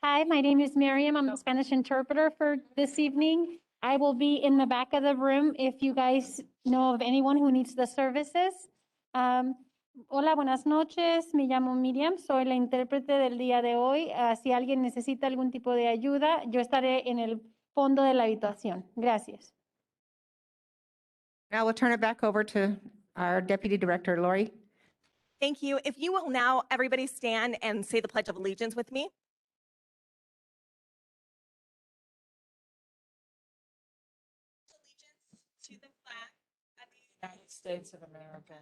Hi, my name is Miriam. I'm the Spanish interpreter for this evening. I will be in the back of the room if you guys know of anyone who needs the services. Hola, buenas noches. Me llamo Miriam. Soy la intérprete del día de hoy. Si alguien necesita algún tipo de ayuda, yo estaré en el fondo de la habitación. Gracias. Now we'll turn it back over to our Deputy Director, Lori. Thank you. If you will now, everybody stand and say the Pledge of Allegiance with me. Allegiance to the flag of the United States of America,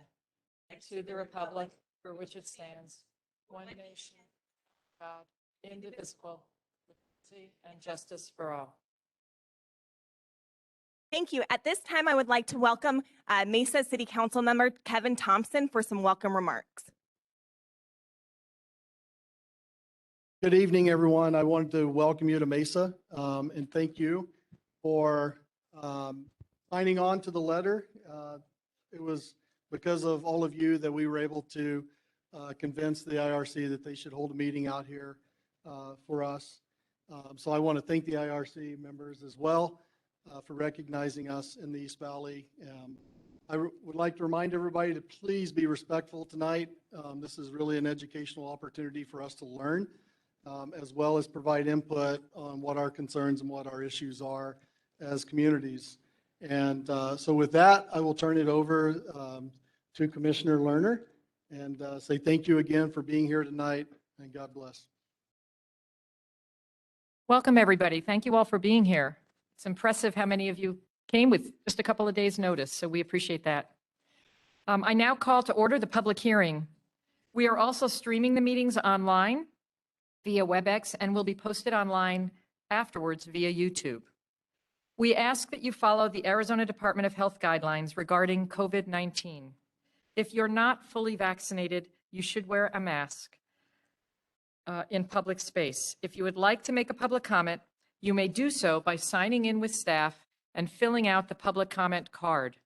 and to the republic for which it stands, one nation, God, indivisible, with liberty and justice for all. Thank you. At this time, I would like to welcome Mesa City Council member Kevin Thompson for some welcome remarks. Good evening, everyone. I wanted to welcome you to Mesa and thank you for signing on to the letter. It was because of all of you that we were able to convince the IRC that they should hold a meeting out here for us. So I want to thank the IRC members as well for recognizing us in the East Valley. I would like to remind everybody to please be respectful tonight. This is really an educational opportunity for us to learn, as well as provide input on what our concerns and what our issues are as communities. And so with that, I will turn it over to Commissioner Lerner and say thank you again for being here tonight, and God bless. Welcome, everybody. Thank you all for being here. It's impressive how many of you came with just a couple of days' notice, so we appreciate that. I now call to order the public hearing. We are also streaming the meetings online via WebEx and will be posted online afterwards via YouTube. We ask that you follow the Arizona Department of Health guidelines regarding COVID-19. If you're not fully vaccinated, you should wear a mask in public space. If you would like to make a public comment, you may do so by signing in with staff and filling out the public comment card.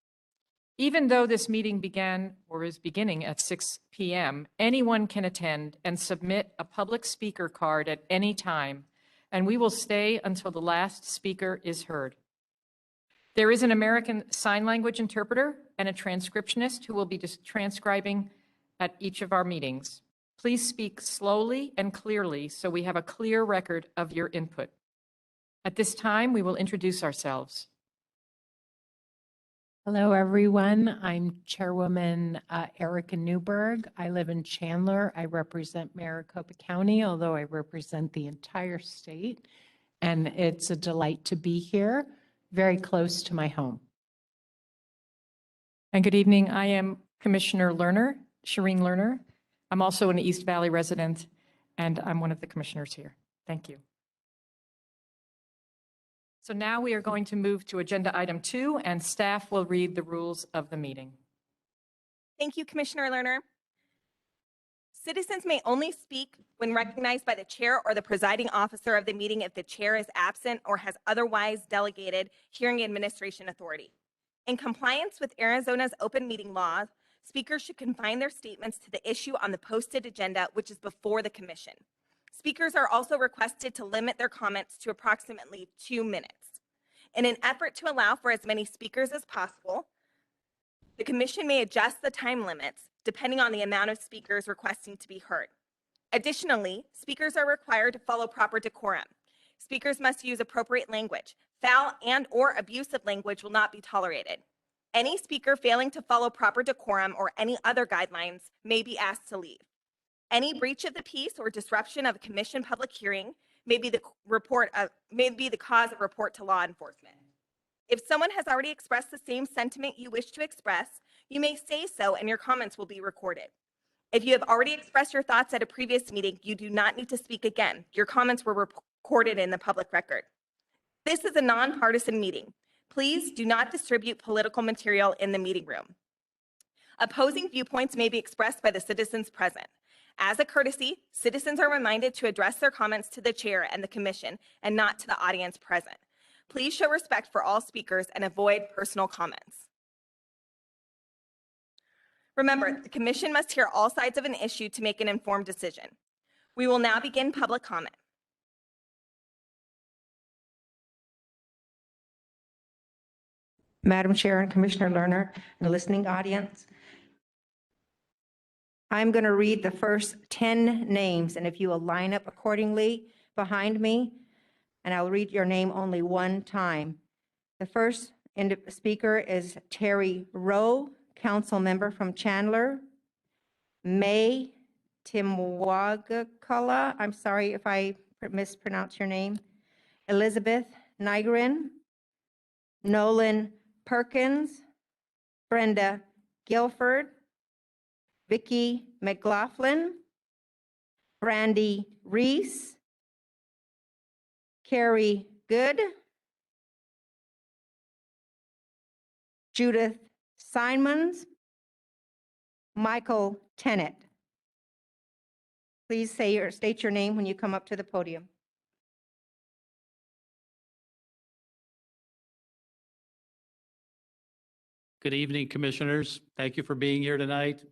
Even though this meeting began or is beginning at 6 p.m., anyone can attend and submit a public speaker card at any time, and we will stay until the last speaker is heard. There is an American Sign Language interpreter and a transcriptionist who will be transcribing at each of our meetings. Please speak slowly and clearly so we have a clear record of your input. At this time, we will introduce ourselves. Hello, everyone. I'm Chairwoman Erica Newberg. I live in Chandler. I represent Maricopa County, although I represent the entire state. And it's a delight to be here, very close to my home. And good evening. I am Commissioner Lerner, Shireen Lerner. I'm also an East Valley resident, and I'm one of the commissioners here. Thank you. So now we are going to move to agenda item 2, and staff will read the rules of the meeting. Thank you, Commissioner Lerner. Citizens may only speak when recognized by the chair or the presiding officer of the meeting if the chair is absent or has otherwise delegated hearing administration authority. In compliance with Arizona's open meeting law, speakers should confine their statements to the issue on the posted agenda, which is before the commission. Speakers are also requested to limit their comments to approximately 2 minutes. In an effort to allow for as many speakers as possible, the commission may adjust the time limits depending on the amount of speakers requesting to be heard. Additionally, speakers are required to follow proper decorum. Speakers must use appropriate language. Foul and/or abusive language will not be tolerated. Any speaker failing to follow proper decorum or any other guidelines may be asked to leave. Any breach of the peace or disruption of a commission public hearing may be the cause of report to law enforcement. If someone has already expressed the same sentiment you wish to express, you may say so and your comments will be recorded. If you have already expressed your thoughts at a previous meeting, you do not need to speak again. Your comments were recorded in the public record. This is a nonpartisan meeting. Please do not distribute political material in the meeting room. Opposing viewpoints may be expressed by the citizens present. As a courtesy, citizens are reminded to address their comments to the chair and the commission and not to the audience present. Please show respect for all speakers and avoid personal comments. Remember, the commission must hear all sides of an issue to make an informed decision. We will now begin public comment. Madam Chair and Commissioner Lerner, and the listening audience. I'm going to read the first 10 names, and if you will line up accordingly behind me, and I'll read your name only one time. The first speaker is Terry Rowe, council member from Chandler. May Timwagakala, I'm sorry if I mispronounce your name. Elizabeth Nygren, Nolan Perkins, Brenda Guilford, Vicki McLaughlin, Brandy Reese, Carrie Good, Judith Simons, Michael Tenet. Please state your name when you come up to the podium. Good evening, Commissioners. Thank you for being here tonight.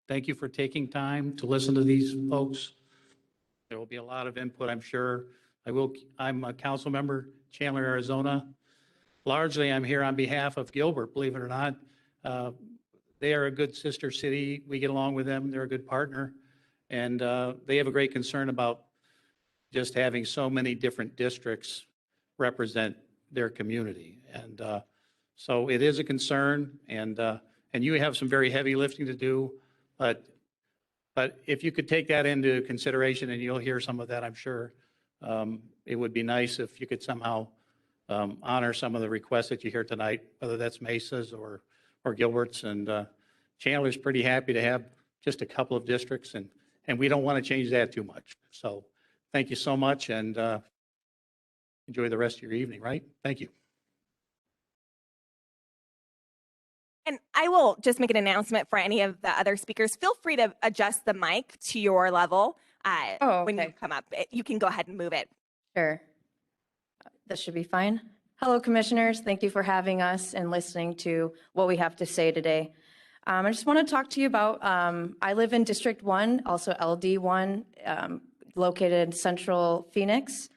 Thank you for taking time to listen to these folks. There will be a lot of input, I'm sure. I'm a council member, Chandler, Arizona. Largely, I'm here on behalf of Gilbert, believe it or not. They are a good sister city. We get along with them. They're a good partner. And they have a great concern about just having so many different districts represent their community. And so it is a concern, and you have some very heavy lifting to do, but if you could take that into consideration, and you'll hear some of that, I'm sure, it would be nice if you could somehow honor some of the requests that you hear tonight, whether that's Mesa's or Gilbert's. And Chandler's pretty happy to have just a couple of districts, and we don't want to change that too much. So thank you so much, and enjoy the rest of your evening, right? Thank you. And I will just make an announcement for any of the other speakers. Feel free to adjust the mic to your level when you come up. You can go ahead and move it. Sure. This should be fine. Hello, Commissioners. Thank you for having us and listening to what we have to say today. I just want to talk to you about, I live in District 1, also LD1, located in Central Phoenix.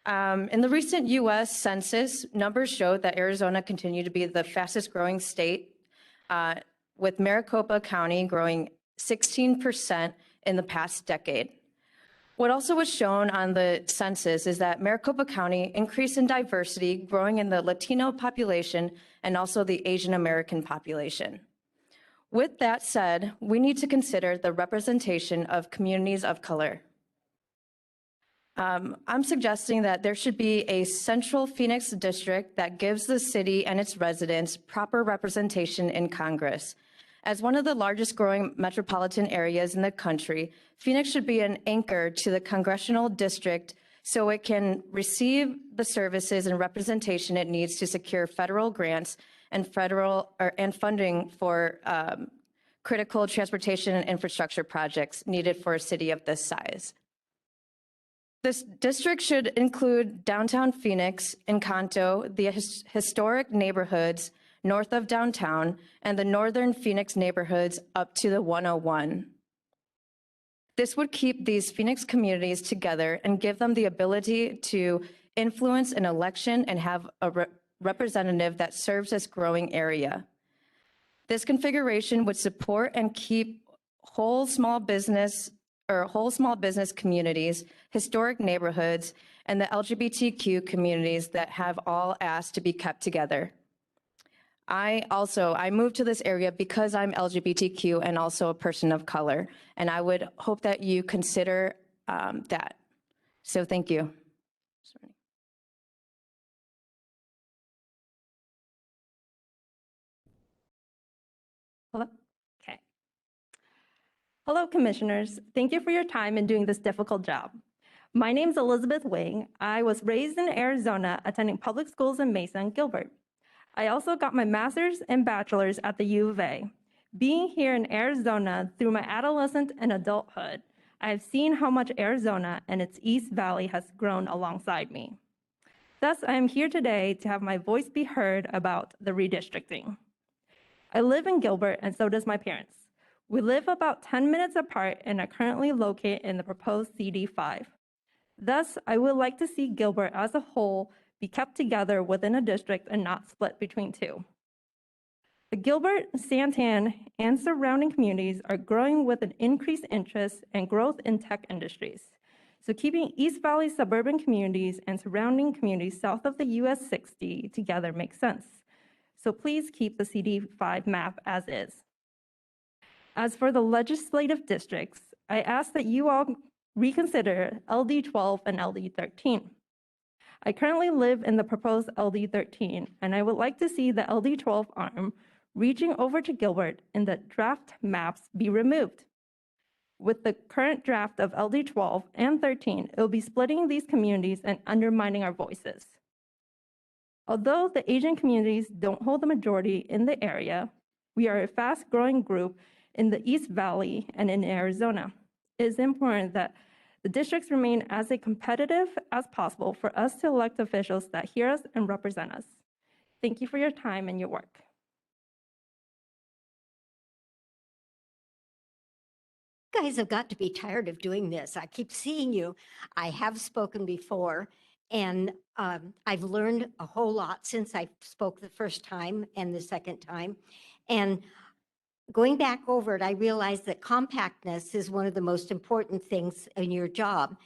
In the recent U.S. Census, numbers show that Arizona continued to be the fastest growing state, with Maricopa County growing 16% in the past decade. What also was shown on the census is that Maricopa County increased in diversity, growing in the Latino population and also the Asian American population. With that said, we need to consider the representation of communities of color. I'm suggesting that there should be a Central Phoenix district that gives the city and its residents proper representation in Congress. As one of the largest growing metropolitan areas in the country, Phoenix should be an anchor to the congressional district so it can receive the services and representation it needs to secure federal grants and funding for critical transportation and infrastructure projects needed for a city of this size. This district should include downtown Phoenix, Encanto, the historic neighborhoods north of downtown, and the northern Phoenix neighborhoods up to the 101. This would keep these Phoenix communities together and give them the ability to influence an election and have a representative that serves this growing area. This configuration would support and keep whole small business communities, historic neighborhoods, and the LGBTQ communities that have all asked to be kept together. I moved to this area because I'm LGBTQ and also a person of color, and I would hope that you consider that. So thank you. Hello? Okay. Hello, Commissioners. Thank you for your time in doing this difficult job. My name is Elizabeth Wing. I was raised in Arizona, attending public schools in Mesa and Gilbert. I also got my master's and bachelor's at the U of A. Being here in Arizona through my adolescent and adulthood, I have seen how much Arizona and its East Valley has grown alongside me. Thus, I am here today to have my voice be heard about the redistricting. I live in Gilbert, and so does my parents. We live about 10 minutes apart and are currently located in the proposed CD5. Thus, I would like to see Gilbert as a whole be kept together within a district and not split between two. Gilbert, Santan, and surrounding communities are growing with an increased interest and growth in tech industries. So keeping East Valley suburban communities and surrounding communities south of the US 60 together makes sense. So please keep the CD5 map as is. As for the legislative districts, I ask that you all reconsider LD12 and LD13. I currently live in the proposed LD13, and I would like to see the LD12 arm reaching over to Gilbert in the draft maps be removed. With the current draft of LD12 and 13, it will be splitting these communities and undermining our voices. Although the Asian communities don't hold the majority in the area, we are a fast-growing group in the East Valley and in Arizona. It is important that the districts remain as competitive as possible for us to elect officials that hear us and represent us. Thank you for your time and your work. You guys have got to be tired of doing this. I keep seeing you. I have spoken before, and I've learned a whole lot since I spoke the first time and the second time. And going back over it, I realized that compactness is one of the most important things in your job.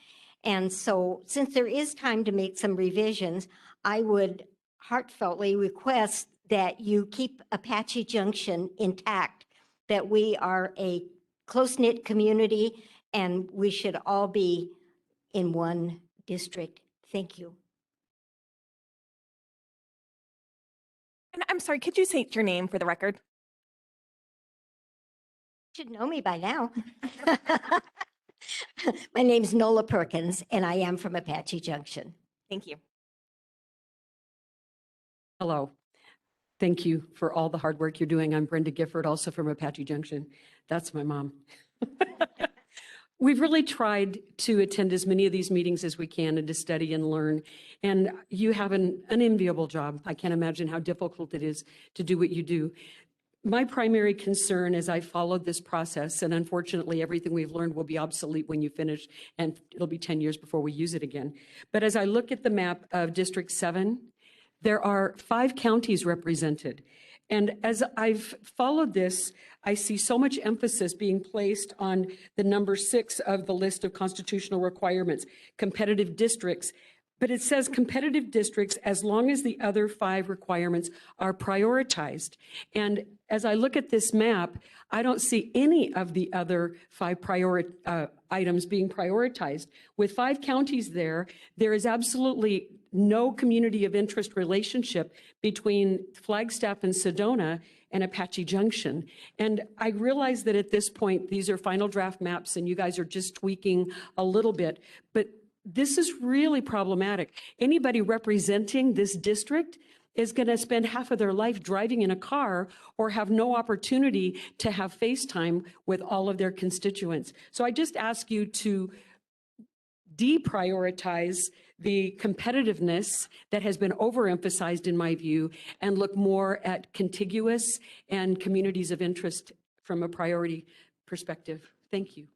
And so since there is time to make some revisions, I would heartfeltly request that you keep Apache Junction intact, that we are a close-knit community and we should all be in one district. Thank you. And I'm sorry, could you say your name for the record? Should know me by now. My name's Nola Perkins, and I am from Apache Junction. Thank you. Hello. Thank you for all the hard work you're doing. I'm Brenda Gifford, also from Apache Junction. That's my mom. We've really tried to attend as many of these meetings as we can and to study and learn. And you have an unenviable job. I can't imagine how difficult it is to do what you do. My primary concern as I followed this process, and unfortunately everything we've learned will be obsolete when you finish, and it'll be 10 years before we use it again. But as I look at the map of District 7, there are 5 counties represented. And as I've followed this, I see so much emphasis being placed on the number 6 of the list of constitutional requirements, competitive districts. But it says competitive districts as long as the other 5 requirements are prioritized. And as I look at this map, I don't see any of the other 5 items being prioritized. With 5 counties there is absolutely no community of interest relationship between Flagstaff and Sedona and Apache Junction. And I realize that at this point, these are final draft maps and you guys are just tweaking a little bit, but this is really problematic. Anybody representing this district is going to spend half of their life driving in a car or have no opportunity to have FaceTime with all of their constituents. So I just ask you to deprioritize the competitiveness that has been overemphasized in my view and look more at contiguous and communities of interest from a priority perspective. Thank you.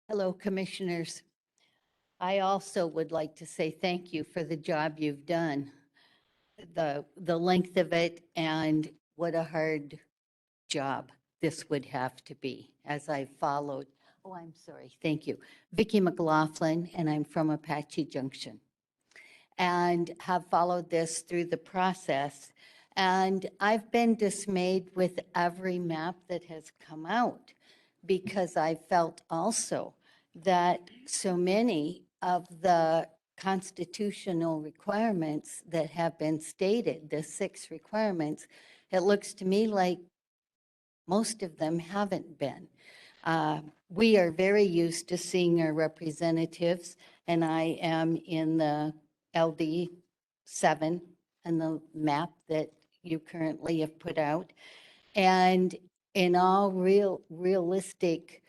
Hello, Commissioners. I also would like to say thank you for the job you've done, the length of it, and what a hard job this would have to be as I followed. Oh, I'm sorry. Thank you. Vicki McLaughlin, and I'm from Apache Junction, and have followed this through the process. And I've been dismayed with every map that has come out because I felt also that so many of the constitutional requirements that have been stated, the 6 requirements, it looks to me like most of them haven't been. We are very used to seeing our representatives, and I am in the LD 7 and the map that you currently have put out. And in all realistic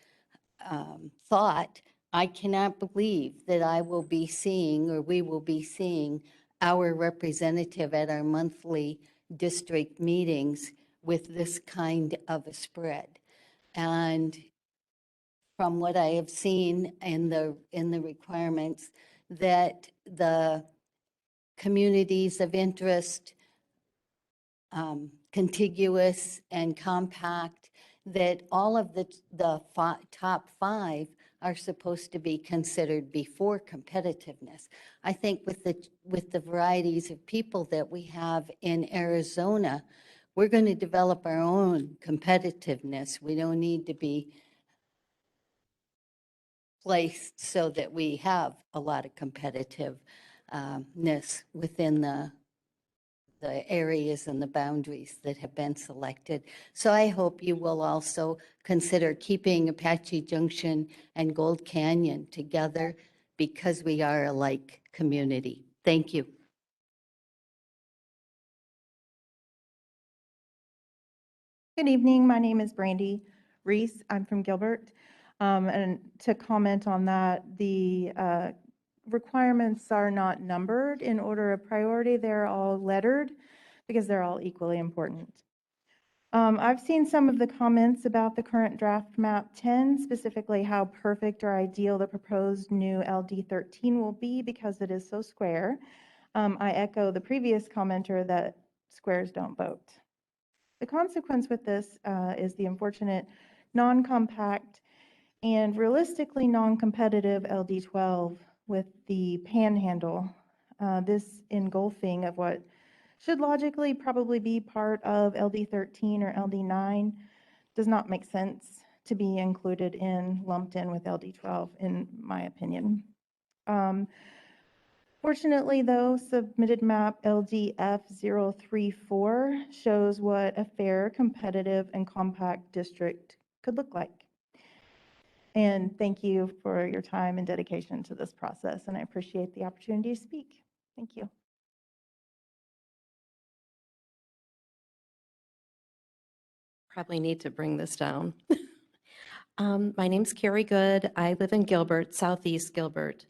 thought, I cannot believe that I will be seeing, or we will be seeing, our representative at our monthly district meetings with this kind of a spread. And from what I have seen in the requirements, that the communities of interest, contiguous and compact, that all of the top 5 are supposed to be considered before competitiveness. I think with the varieties of people that we have in Arizona, we're going to develop our own competitiveness. We don't need to be placed so that we have a lot of competitiveness within the areas and the boundaries that have been selected. So I hope you will also consider keeping Apache Junction and Gold Canyon together because we are a like community. Thank you. Good evening. My name is Brandy Reese. I'm from Gilbert. And to comment on that, the requirements are not numbered in order of priority. They're all lettered because they're all equally important. I've seen some of the comments about the current draft map 10, specifically how perfect or ideal the proposed new LD 13 will be because it is so square. I echo the previous commenter that squares don't vote. The consequence with this is the unfortunate non-compact and realistically non-competitive LD 12 with the panhandle. This engulfing of what should logically probably be part of LD 13 or LD 9 does not make sense to be included in, lumped in with LD 12, in my opinion. Fortunately, though, submitted map LDF 034 shows what a fair, competitive, and compact district could look like. And thank you for your time and dedication to this process, and I appreciate the opportunity to speak. Thank you. Probably need to bring this down. My name's Carrie Good. I live in Gilbert, Southeast Gilbert.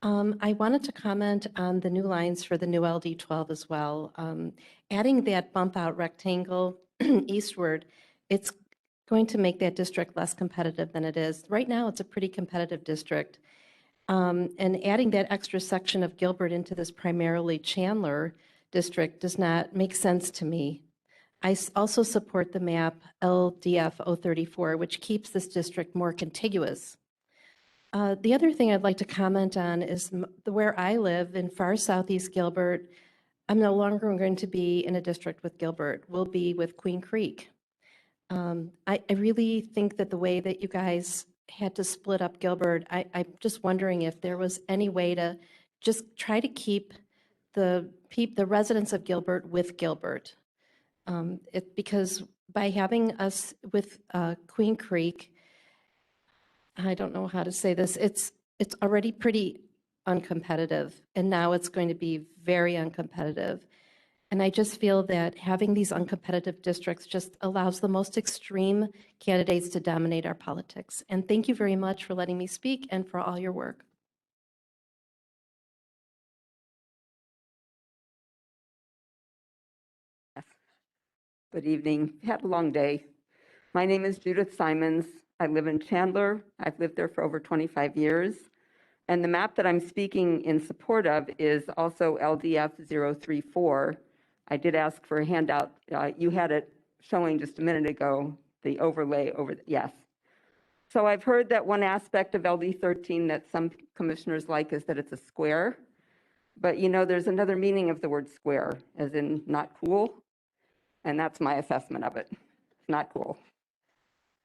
I wanted to comment on the new lines for the new LD 12 as well. Adding that bump out rectangle eastward, it's going to make that district less competitive than it is. Right now, it's a pretty competitive district. And adding that extra section of Gilbert into this primarily Chandler district does not make sense to me. I also support the map LDF 034, which keeps this district more contiguous. The other thing I'd like to comment on is where I live in far southeast Gilbert. I'm no longer going to be in a district with Gilbert. We'll be with Queen Creek. I really think that the way that you guys had to split up Gilbert, I'm just wondering if there was any way to just try to keep the residents of Gilbert with Gilbert. Because by having us with Queen Creek, I don't know how to say this, it's already pretty uncompetitive, and now it's going to be very uncompetitive. And I just feel that having these uncompetitive districts just allows the most extreme candidates to dominate our politics. And thank you very much for letting me speak and for all your work. Good evening. Had a long day. My name is Judith Simons. I live in Chandler. I've lived there for over 25 years. And the map that I'm speaking in support of is also LDF 034. I did ask for a handout. You had it showing just a minute ago, the overlay over, yes. So I've heard that one aspect of LD 13 that some commissioners like is that it's a square. But you know, there's another meaning of the word square, as in not cool. And that's my assessment of it. It's not cool.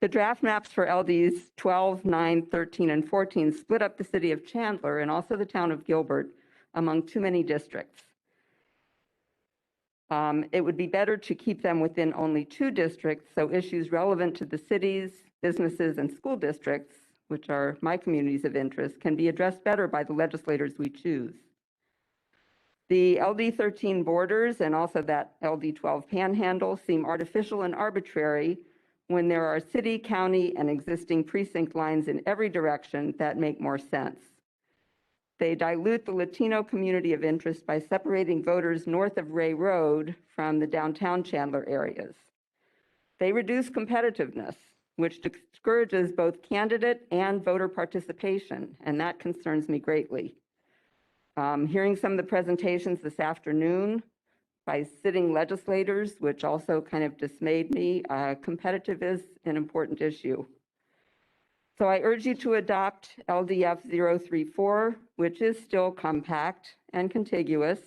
The draft maps for LDs 12, 9, 13, and 14 split up the city of Chandler and also the town of Gilbert among too many districts. It would be better to keep them within only 2 districts, so issues relevant to the cities, businesses, and school districts, which are my communities of interest, can be addressed better by the legislators we choose. The LD 13 borders and also that LD 12 panhandle seem artificial and arbitrary when there are city, county, and existing precinct lines in every direction that make more sense. They dilute the Latino community of interest by separating voters north of Ray Road from the downtown Chandler areas. They reduce competitiveness, which discourages both candidate and voter participation, and that concerns me greatly. Hearing some of the presentations this afternoon by sitting legislators, which also kind of dismayed me, competitive is an important issue. So I urge you to adopt LDF 034, which is still compact and contiguous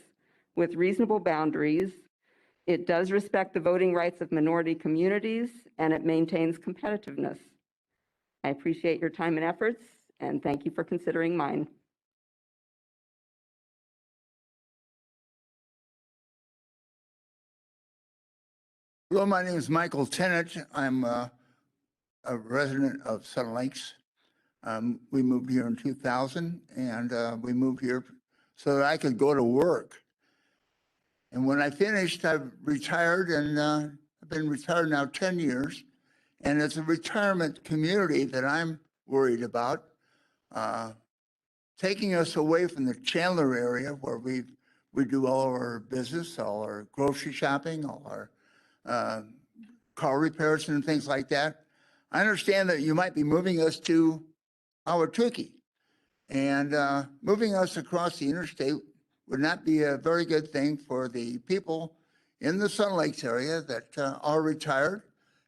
with reasonable boundaries. It does respect the voting rights of minority communities, and it maintains competitiveness. I appreciate your time and efforts, and thank you for considering mine. Hello, my name is Michael Tenet. I'm a resident of Sun Lakes. We moved here in 2000, and we moved here so that I could go to work. And when I finished, I retired, and I've been retired now 10 years. And it's a retirement community that I'm worried about, taking us away from the Chandler area where we do all our business, all our grocery shopping, all our car repairs and things like that. I understand that you might be moving us to Ahwatukee, and moving us across the interstate would not be a very good thing for the people in the Sun Lakes area that are retired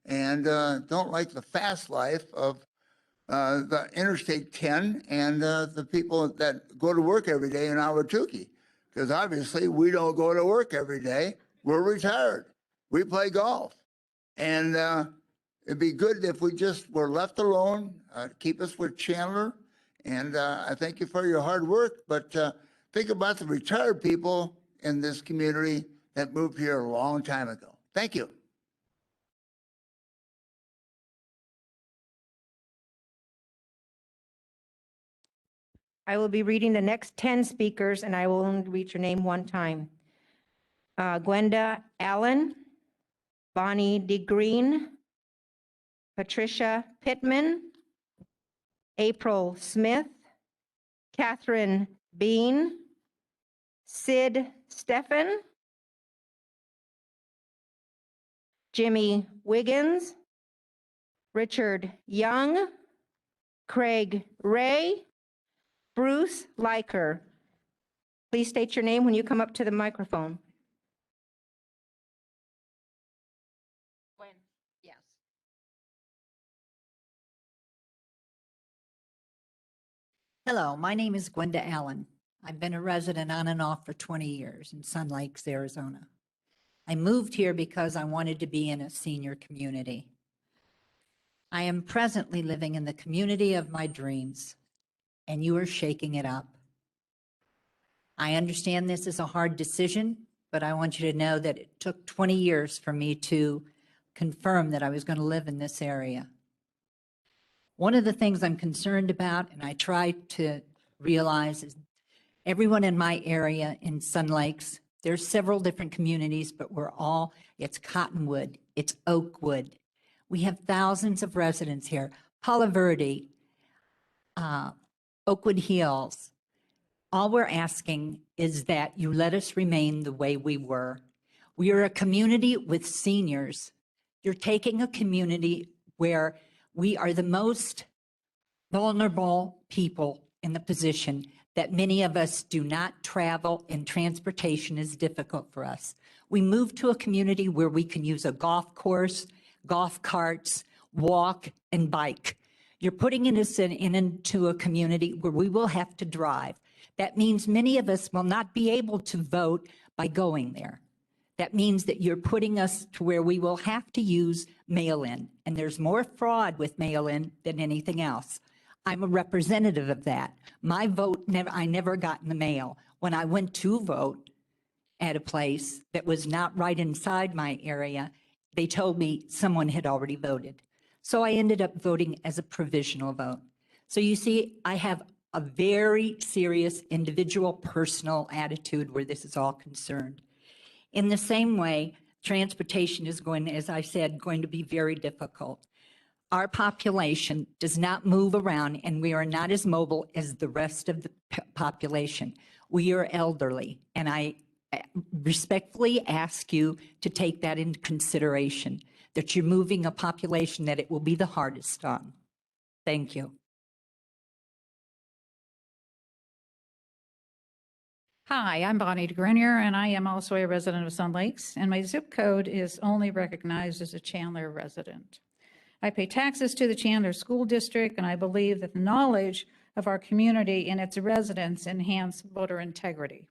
and don't like the fast life of the Interstate 10 and the people that go to work every day in Ahwatukee. Because obviously we don't go to work every day. We're retired. We play golf. And it'd be good if we just were left alone, keep us with Chandler. And I thank you for your hard work, but think about the retired people in this community that moved here a long time ago. Thank you. I will be reading the next 10 speakers, and I will only read your name one time. Gwenda Allen, Bonnie DeGreen, Patricia Pittman, April Smith, Catherine Bean, Sid Steffen, Jimmy Wiggins, Richard Young, Craig Ray, Bruce Liker. Please state your name when you come up to the microphone. Yes. Hello, my name is Gwenda Allen. I've been a resident on and off for 20 years in Sun Lakes, Arizona. I moved here because I wanted to be in a senior community. I am presently living in the community of my dreams, and you are shaking it up. I understand this is a hard decision, but I want you to know that it took 20 years for me to confirm that I was going to live in this area. One of the things I'm concerned about, and I try to realize, is everyone in my area in Sun Lakes, there's several different communities, but it's Cottonwood, it's Oakwood. We have thousands of residents here. Palo Verde, Oakwood Hills. All we're asking is that you let us remain the way we were. We are a community with seniors. You're taking a community where we are the most vulnerable people in the position that many of us do not travel, and transportation is difficult for us. We moved to a community where we can use a golf course, golf carts, walk, and bike. You're putting us into a community where we will have to drive. That means many of us will not be able to vote by going there. That means that you're putting us to where we will have to use mail-in, and there's more fraud with mail-in than anything else. I'm a representative of that. My vote, I never got in the mail. When I went to vote at a place that was not right inside my area, they told me someone had already voted. So I ended up voting as a provisional vote. So you see, I have a very serious individual personal attitude where this is all concerned. In the same way, transportation is going, as I said, going to be very difficult. Our population does not move around, and we are not as mobile as the rest of the population. We are elderly, and I respectfully ask you to take that into consideration, that you're moving a population that it will be the hardest on. Thank you. Hi, I'm Bonnie DeGrenier, and I am also a resident of Sun Lakes, and my zip code is only recognized as a Chandler resident. I pay taxes to the Chandler School District, and I believe that the knowledge of our community and its residents enhance voter integrity.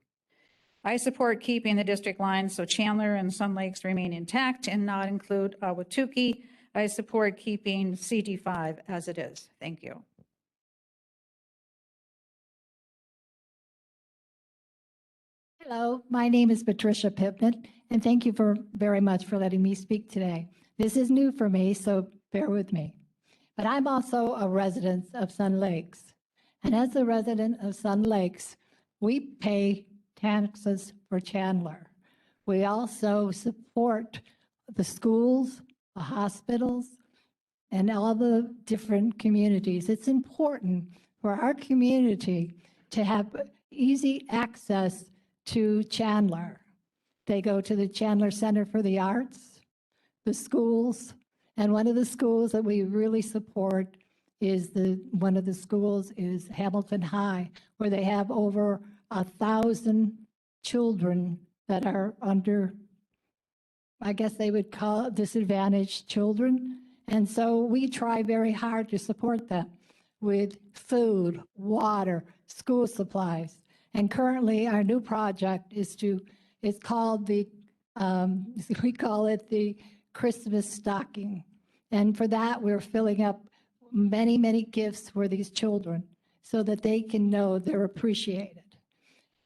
I support keeping the district lines so Chandler and Sun Lakes remain intact and not include Ahwatukee. I support keeping CT5 as it is. Thank you. Hello, my name is Patricia Pipman, and thank you very much for letting me speak today. This is new for me, so bear with me. But I'm also a resident of Sun Lakes. And as a resident of Sun Lakes, we pay taxes for Chandler. We also support the schools, the hospitals, and all the different communities. It's important for our community to have easy access to Chandler. They go to the Chandler Center for the Arts, the schools, and one of the schools that we really support is one of the schools is Hamilton High, where they have over 1,000 children that are under, I guess they would call it disadvantaged children. And so we try very hard to support them with food, water, school supplies. And currently, our new project it's called the, we call it the Christmas stocking. And for that, we're filling up many, many gifts for these children so that they can know they're appreciated.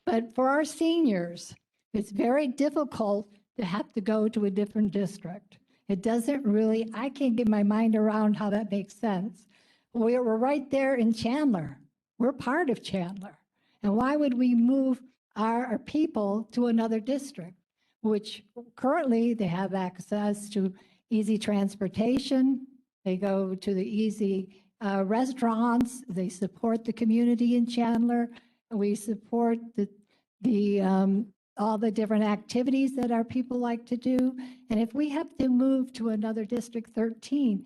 But for our seniors, it's very difficult to have to go to a different district. It doesn't really, I can't get my mind around how that makes sense. We're right there in Chandler. We're part of Chandler. And why would we move our people to another district, which currently they have access to easy transportation, they go to the easy restaurants, they support the community in Chandler, we support all the different activities that our people like to do. And if we have to move to another District 13,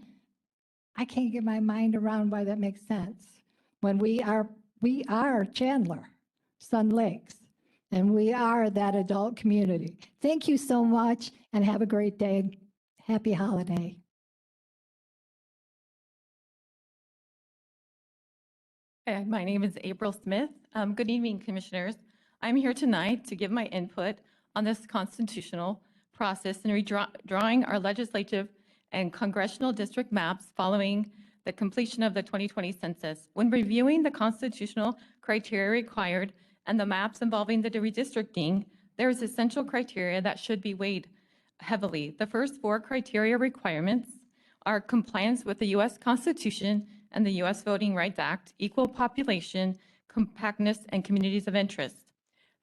I can't get my mind around why that makes sense. When we are Chandler, Sun Lakes, and we are that adult community. Thank you so much and have a great day. Happy holiday. Hi, my name is April Smith. Good evening, Commissioners. I'm here tonight to give my input on this constitutional process in redrawing our legislative and congressional district maps following the completion of the 2020 census. When reviewing the constitutional criteria required and the maps involving the redistricting, there is essential criteria that should be weighed heavily. The first four criteria requirements are compliance with the U.S. Constitution and the U.S. Voting Rights Act, equal population, compactness, and communities of interest.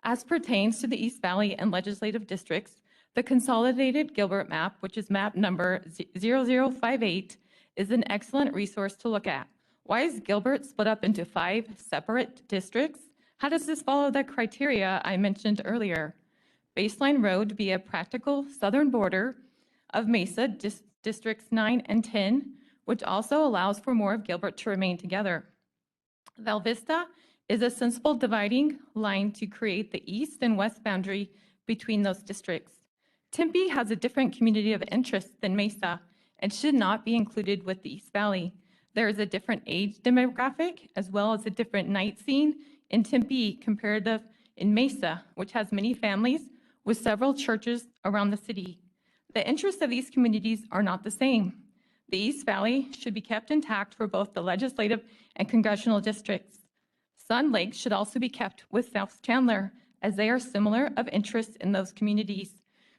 As pertains to the East Valley and legislative districts, the consolidated Gilbert map, which is map number 0058, is an excellent resource to look at. Why is Gilbert split up into 5 separate districts? How does this follow the criteria I mentioned earlier? Baseline Road be a practical southern border of Mesa districts 9 and 10, which also allows for more of Gilbert to remain together. Val Vista is a sensible dividing line to create the east and west boundary between those districts. Tempe has a different community of interest than Mesa and should not be included with the East Valley. There is a different age demographic as well as a different night scene in Tempe compared to in Mesa, which has many families with several churches around the city. The interests of these communities are not the same. The East Valley should be kept intact for both the legislative and congressional districts. Sun Lakes should also be kept with South Chandler, as they are similar of interest in those communities.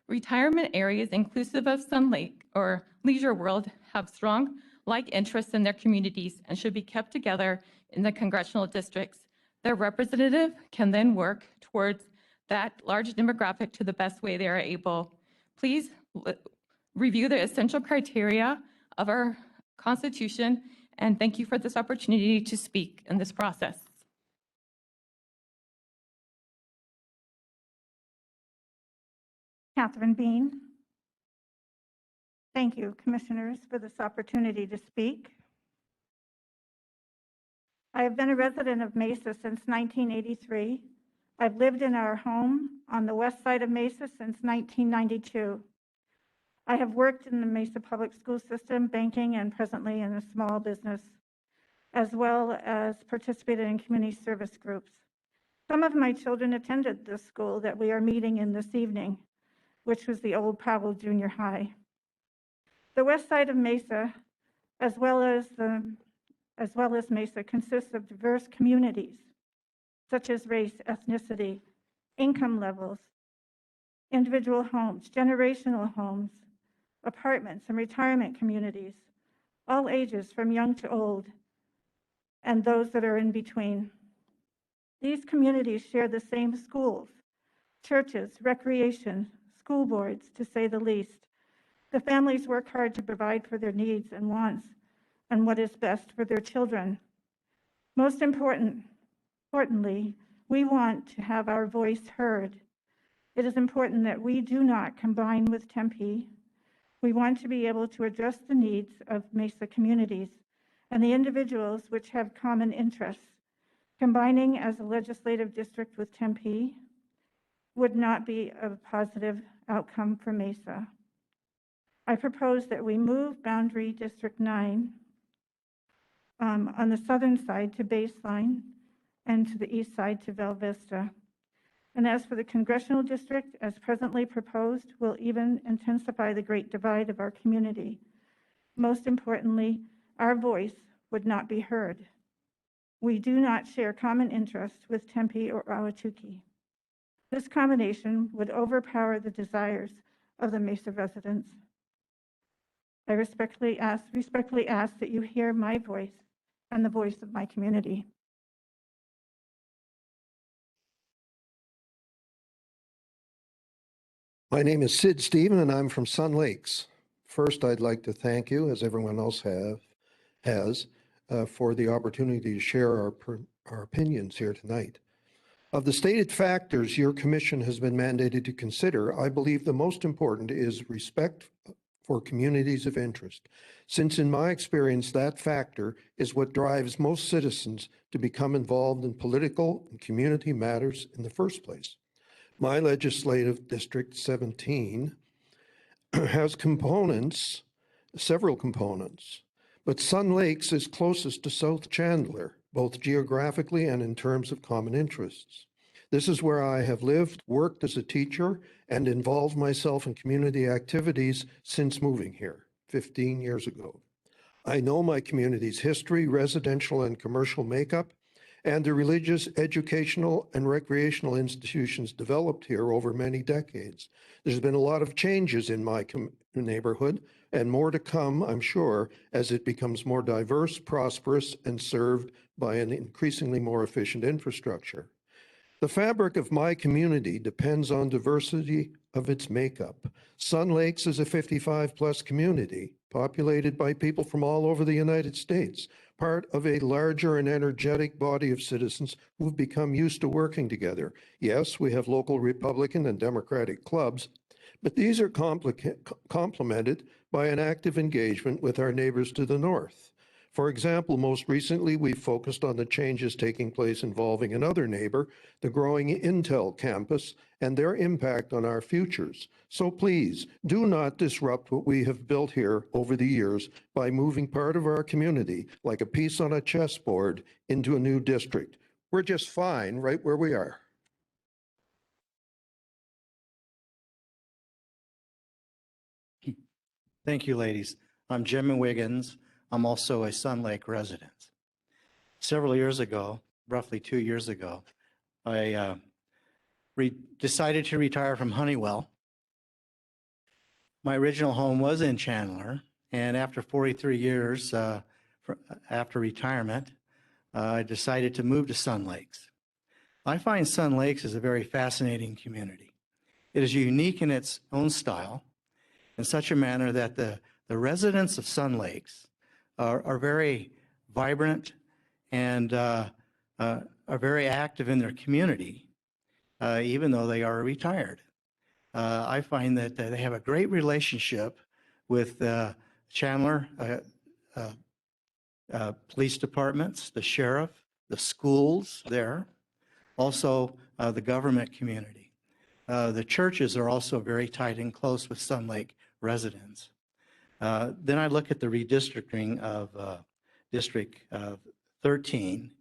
Retirement areas inclusive of Sun Lake or Leisure World have strong like interests in their communities and should be kept together in the congressional districts. Their representative can then work towards that large demographic to the best way they are able. Please review the essential criteria of our Constitution, and thank you for this opportunity to speak in this process. Catherine Bean. Thank you, Commissioners, for this opportunity to speak. I have been a resident of Mesa since 1983. I've lived in our home on the west side of Mesa since 1992. I have worked in the Mesa Public School System, banking, and presently in a small business, as well as participated in community service groups. Some of my children attended the school that we are meeting in this evening, which was the old Powell Junior High. The west side of Mesa, as well as Mesa, consists of diverse communities, such as race, ethnicity, income levels, individual homes, generational homes, apartments, and retirement communities, all ages from young to old, and those that are in between. These communities share the same schools, churches, recreation, school boards, to say the least. The families work hard to provide for their needs and wants and what is best for their children. Most importantly, we want to have our voice heard. It is important that we do not combine with Tempe. We want to be able to address the needs of Mesa communities and the individuals which have common interests. Combining as a legislative district with Tempe would not be a positive outcome for Mesa. I propose that we move boundary District 9 on the southern side to Baseline and to the east side to Val Vista. And as for the congressional district, as presently proposed, will even intensify the great divide of our community. Most importantly, our voice would not be heard. We do not share common interests with Tempe or Ahwatukee. This combination would overpower the desires of the Mesa residents. I respectfully ask that you hear my voice and the voice of my community. My name is Sid Stephen, and I'm from Sun Lakes. First, I'd like to thank you, as everyone else has, for the opportunity to share our opinions here tonight. Of the stated factors your commission has been mandated to consider, I believe the most important is respect for communities of interest, since in my experience, that factor is what drives most citizens to become involved in political and community matters in the first place. My legislative district 17 has several components, but Sun Lakes is closest to South Chandler, both geographically and in terms of common interests. This is where I have lived, worked as a teacher, and involved myself in community activities since moving here 15 years ago. I know my community's history, residential and commercial makeup, and the religious, educational, and recreational institutions developed here over many decades. There's been a lot of changes in my neighborhood, and more to come, I'm sure, as it becomes more diverse, prosperous, and served by an increasingly more efficient infrastructure. The fabric of my community depends on diversity of its makeup. Sun Lakes is a 55-plus community, populated by people from all over the United States, part of a larger and energetic body of citizens who've become used to working together. Yes, we have local Republican and Democratic clubs, but these are complemented by an active engagement with our neighbors to the north. For example, most recently, we focused on the changes taking place involving another neighbor, the growing Intel campus, and their impact on our futures. So please, do not disrupt what we have built here over the years by moving part of our community, like a piece on a chessboard, into a new district. We're just fine right where we are. Thank you, ladies. I'm Jim Wiggins. I'm also a Sun Lake resident. Several years ago, roughly 2 years ago, I decided to retire from Honeywell. My original home was in Chandler, and after 43 years after retirement, I decided to move to Sun Lakes. I find Sun Lakes is a very fascinating community. It is unique in its own style, in such a manner that the residents of Sun Lakes are very vibrant and are very active in their community, even though they are retired. I find that they have a great relationship with Chandler police departments, the sheriff, the schools there. Also, the government community. The churches are also very tight and close with Sun Lake residents. Then I look at the redistricting of District 13,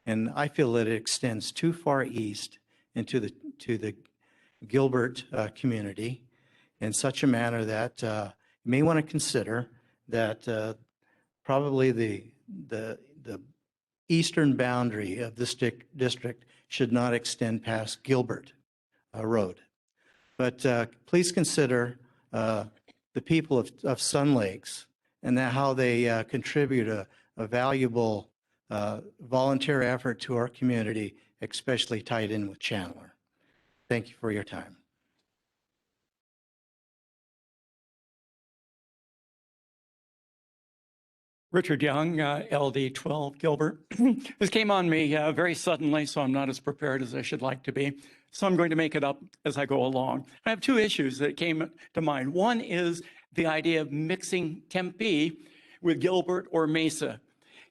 and I feel that it extends too far east into the Gilbert community in such a manner that you may want to consider that probably the eastern boundary of this district should not extend past Gilbert Road. But please consider the people of Sun Lakes and how they contribute a valuable volunteer effort to our community, especially tied in with Chandler. Thank you for your time. Richard Young, LD 12 Gilbert. This came on me very suddenly, so I'm not as prepared as I should like to be. So I'm going to make it up as I go along. I have two issues that came to mind. One is the idea of mixing Tempe with Gilbert or Mesa.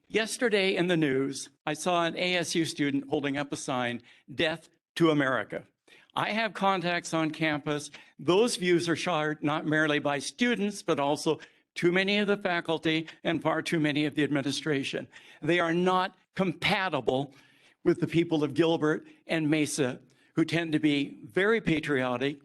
Yesterday in the news, I saw an ASU student holding up a sign, "Death to America." I have contacts on campus. Those views are shared not merely by students, but also too many of the faculty and far too many of the administration. They are not compatible with the people of Gilbert and Mesa, who tend to be very patriotic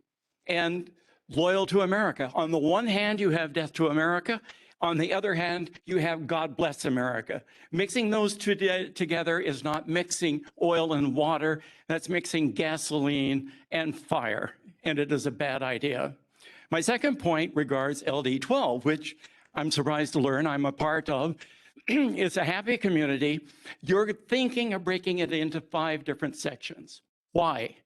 and loyal to America. On the one hand, you have Death to America. On the other hand, you have God Bless America. Mixing those two together is not mixing oil and water. That's mixing gasoline and fire, and it is a bad idea. My second point regards LD 12, which I'm surprised to learn I'm a part of. It's a happy community. You're thinking of breaking it into 5 different sections. Why?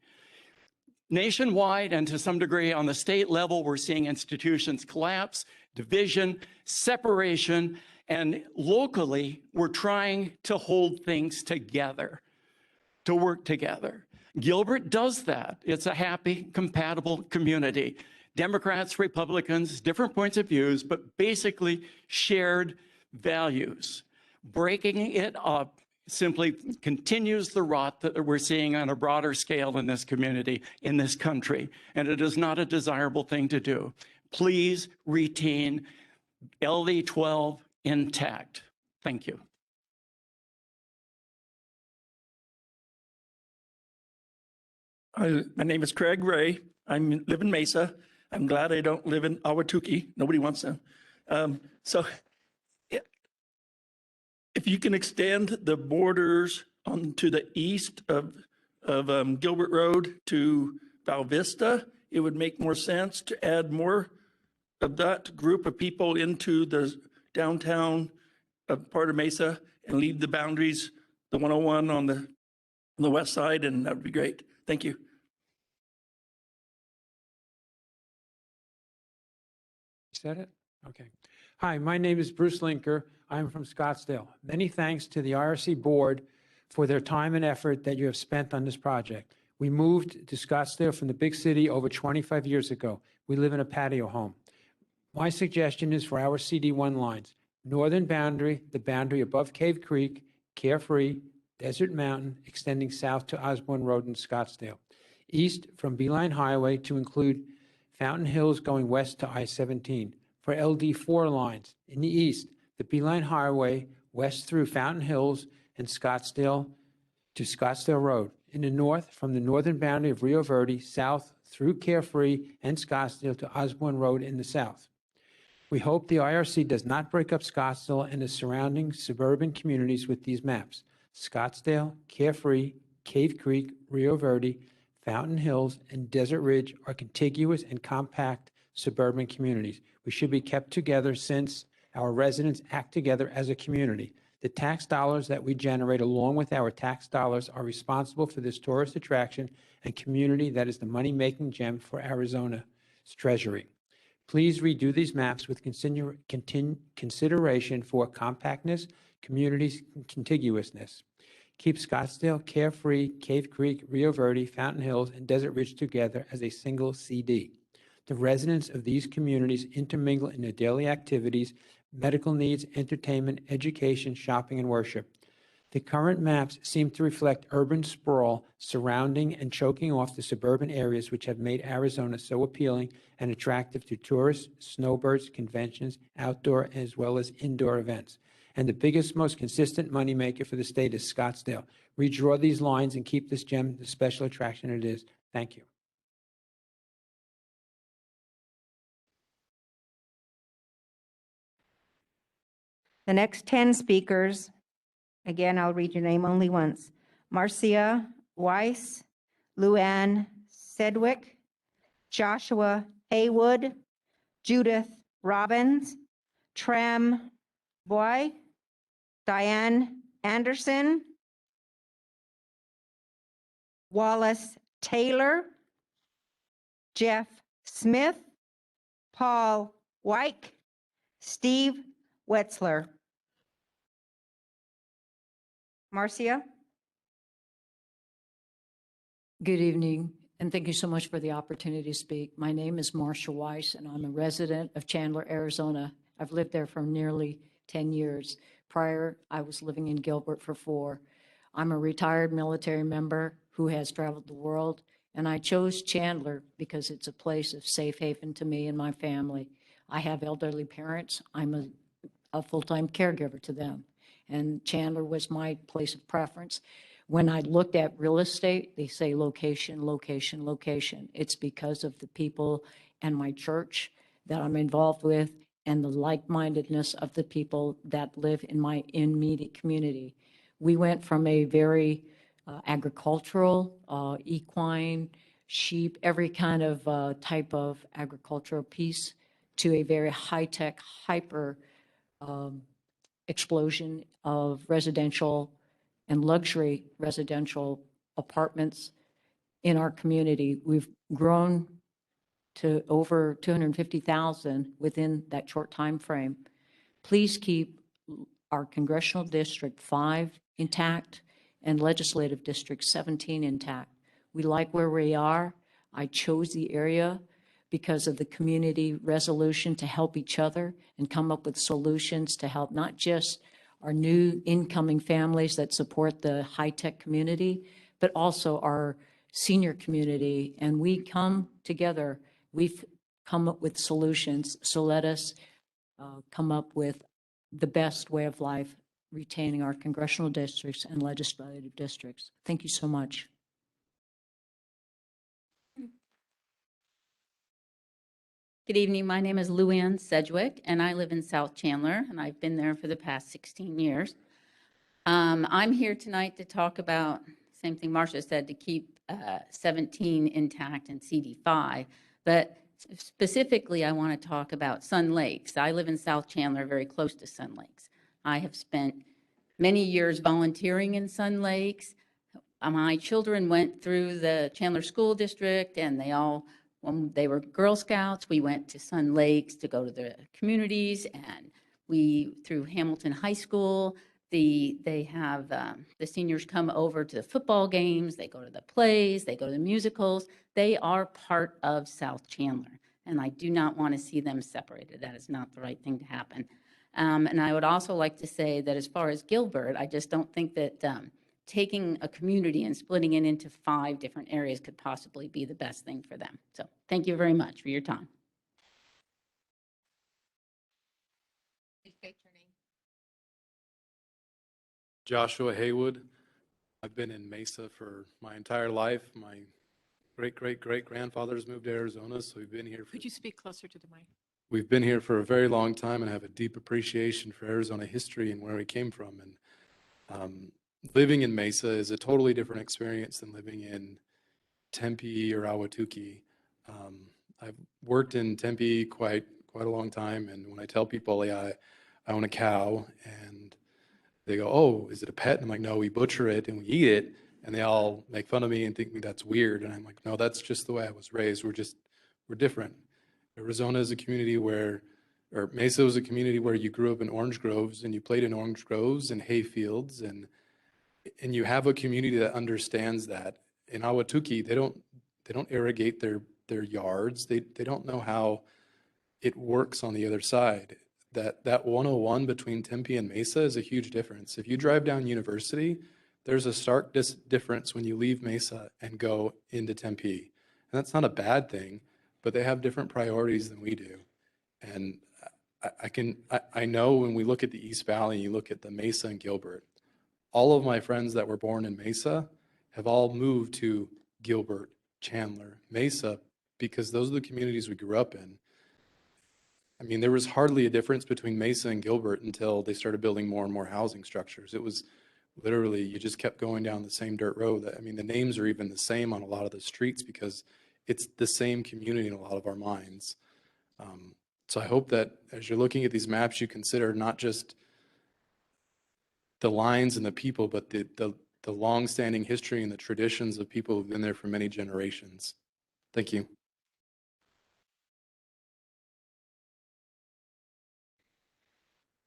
Nationwide and to some degree on the state level, we're seeing institutions collapse, division, separation, and locally, we're trying to hold things together, to work together. Gilbert does that. It's a happy, compatible community. Democrats, Republicans, different points of views, but basically shared values. Breaking it up simply continues the rot that we're seeing on a broader scale in this community, in this country, and it is not a desirable thing to do. Please retain LD 12 intact. Thank you. My name is Craig Ray. I live in Mesa. I'm glad I don't live in Ahwatukee. Nobody wants them. So if you can extend the borders to the east of Gilbert Road to Val Vista, it would make more sense to add more of that group of people into the downtown part of Mesa and leave the boundaries, the 101 on the west side, and that would be great. Thank you. Is that it? Okay. Hi, my name is Bruce Linker. I'm from Scottsdale. Many thanks to the IRC board for their time and effort that you have spent on this project. We moved to Scottsdale from the big city over 25 years ago. We live in a patio home. My suggestion is for our CD1 lines, northern boundary, the boundary above Cave Creek, Carefree, Desert Mountain, extending south to Osborne Road in Scottsdale. East from Beeline Highway to include Fountain Hills going west to I-17. For LD4 lines, in the east, the Beeline Highway west through Fountain Hills and Scottsdale to Scottsdale Road. In the north, from the northern boundary of Rio Verde, south through Carefree and Scottsdale to Osborne Road in the south. We hope the IRC does not break up Scottsdale and the surrounding suburban communities with these maps. Scottsdale, Carefree, Cave Creek, Rio Verde, Fountain Hills, and Desert Ridge are contiguous and compact suburban communities. We should be kept together since our residents act together as a community. The tax dollars that we generate along with our tax dollars are responsible for this tourist attraction and community that is the money-making gem for Arizona's treasury. Please redo these maps with consideration for compactness, community contiguousness. Keep Scottsdale, Carefree, Cave Creek, Rio Verde, Fountain Hills, and Desert Ridge together as a single CD. The residents of these communities intermingle in their daily activities, medical needs, entertainment, education, shopping, and worship. The current maps seem to reflect urban sprawl surrounding and choking off the suburban areas which have made Arizona so appealing and attractive to tourists, snowbirds, conventions, outdoor as well as indoor events. And the biggest, most consistent moneymaker for the state is Scottsdale. Redraw these lines and keep this gem the special attraction it is. Thank you. The next 10 speakers, again, I'll read your name only once. Marcia Weiss, Luann Sedgwick, Joshua Haywood, Judith Robbins, Trem Boy, Diane Anderson, Wallace Taylor, Jeff Smith, Paul Wyke, Steve Hetzler. Marcia? Good evening, and thank you so much for the opportunity to speak. My name is Marcia Weiss, and I'm a resident of Chandler, Arizona. I've lived there for nearly 10 years. Prior, I was living in Gilbert for 4. I'm a retired military member who has traveled the world, and I chose Chandler because it's a place of safe haven to me and my family. I have elderly parents. I'm a full-time caregiver to them, and Chandler was my place of preference. When I looked at real estate, they say location, location, location. It's because of the people and my church that I'm involved with and the like-mindedness of the people that live in my immediate community. We went from a very agricultural, equine, sheep, every kind of type of agricultural piece to a very high-tech, hyper explosion of residential and luxury residential apartments in our community. We've grown to over 250,000 within that short time frame. Please keep our congressional district 5 intact and legislative district 17 intact. We like where we are. I chose the area because of the community resolution to help each other and come up with solutions to help not just our new incoming families that support the high-tech community, but also our senior community. And we come together, we've come up with solutions. So let us come up with the best way of life, retaining our congressional districts and legislative districts. Thank you so much. Good evening. My name is Luann Sedgwick, and I live in South Chandler, and I've been there for the past 16 years. I'm here tonight to talk about, same thing Marcia said, to keep 17 intact and CD5, but specifically I want to talk about Sun Lakes. I live in South Chandler, very close to Sun Lakes. I have spent many years volunteering in Sun Lakes. My children went through the Chandler School District, and when they were Girl Scouts, we went to Sun Lakes to go to the communities, and through Hamilton High School, they have the seniors come over to the football games, they go to the plays, they go to the musicals. They are part of South Chandler, and I do not want to see them separated. That is not the right thing to happen. And I would also like to say that as far as Gilbert, I just don't think that taking a community and splitting it into 5 different areas could possibly be the best thing for them. So thank you very much for your time. Joshua Haywood. I've been in Mesa for my entire life. My great-great-great-grandfathers moved to Arizona, so we've been here. Could you speak closer to the mic? We've been here for a very long time and have a deep appreciation for Arizona history and where we came from. And living in Mesa is a totally different experience than living in Tempe or Ahwatukee. I've worked in Tempe quite a long time, and when I tell people, yeah, I own a cow, and they go, oh, is it a pet? And I'm like, no, we butcher it and we eat it. And they all make fun of me and think that's weird. And I'm like, no, that's just the way I was raised. We're different. Arizona is a community or Mesa was a community where you grew up in orange groves and you played in orange groves and hay fields, and you have a community that understands that. In Ahwatukee, they don't irrigate their yards. They don't know how it works on the other side. that 101 between Tempe and Mesa is a huge difference. If you drive down University, there's a stark difference when you leave Mesa and go into Tempe. And that's not a bad thing, but they have different priorities than we do. And I know when we look at the East Valley, you look at the Mesa and Gilbert, all of my friends that were born in Mesa have all moved to Gilbert, Chandler, Mesa, because those are the communities we grew up in. I mean, there was hardly a difference between Mesa and Gilbert until they started building more and more housing structures. It was literally, you just kept going down the same dirt road. I mean, the names are even the same on a lot of the streets because it's the same community in a lot of our minds. So I hope that as you're looking at these maps, you consider not just the lines and the people, but the long-standing history and the traditions of people who've been there for many generations. Thank you.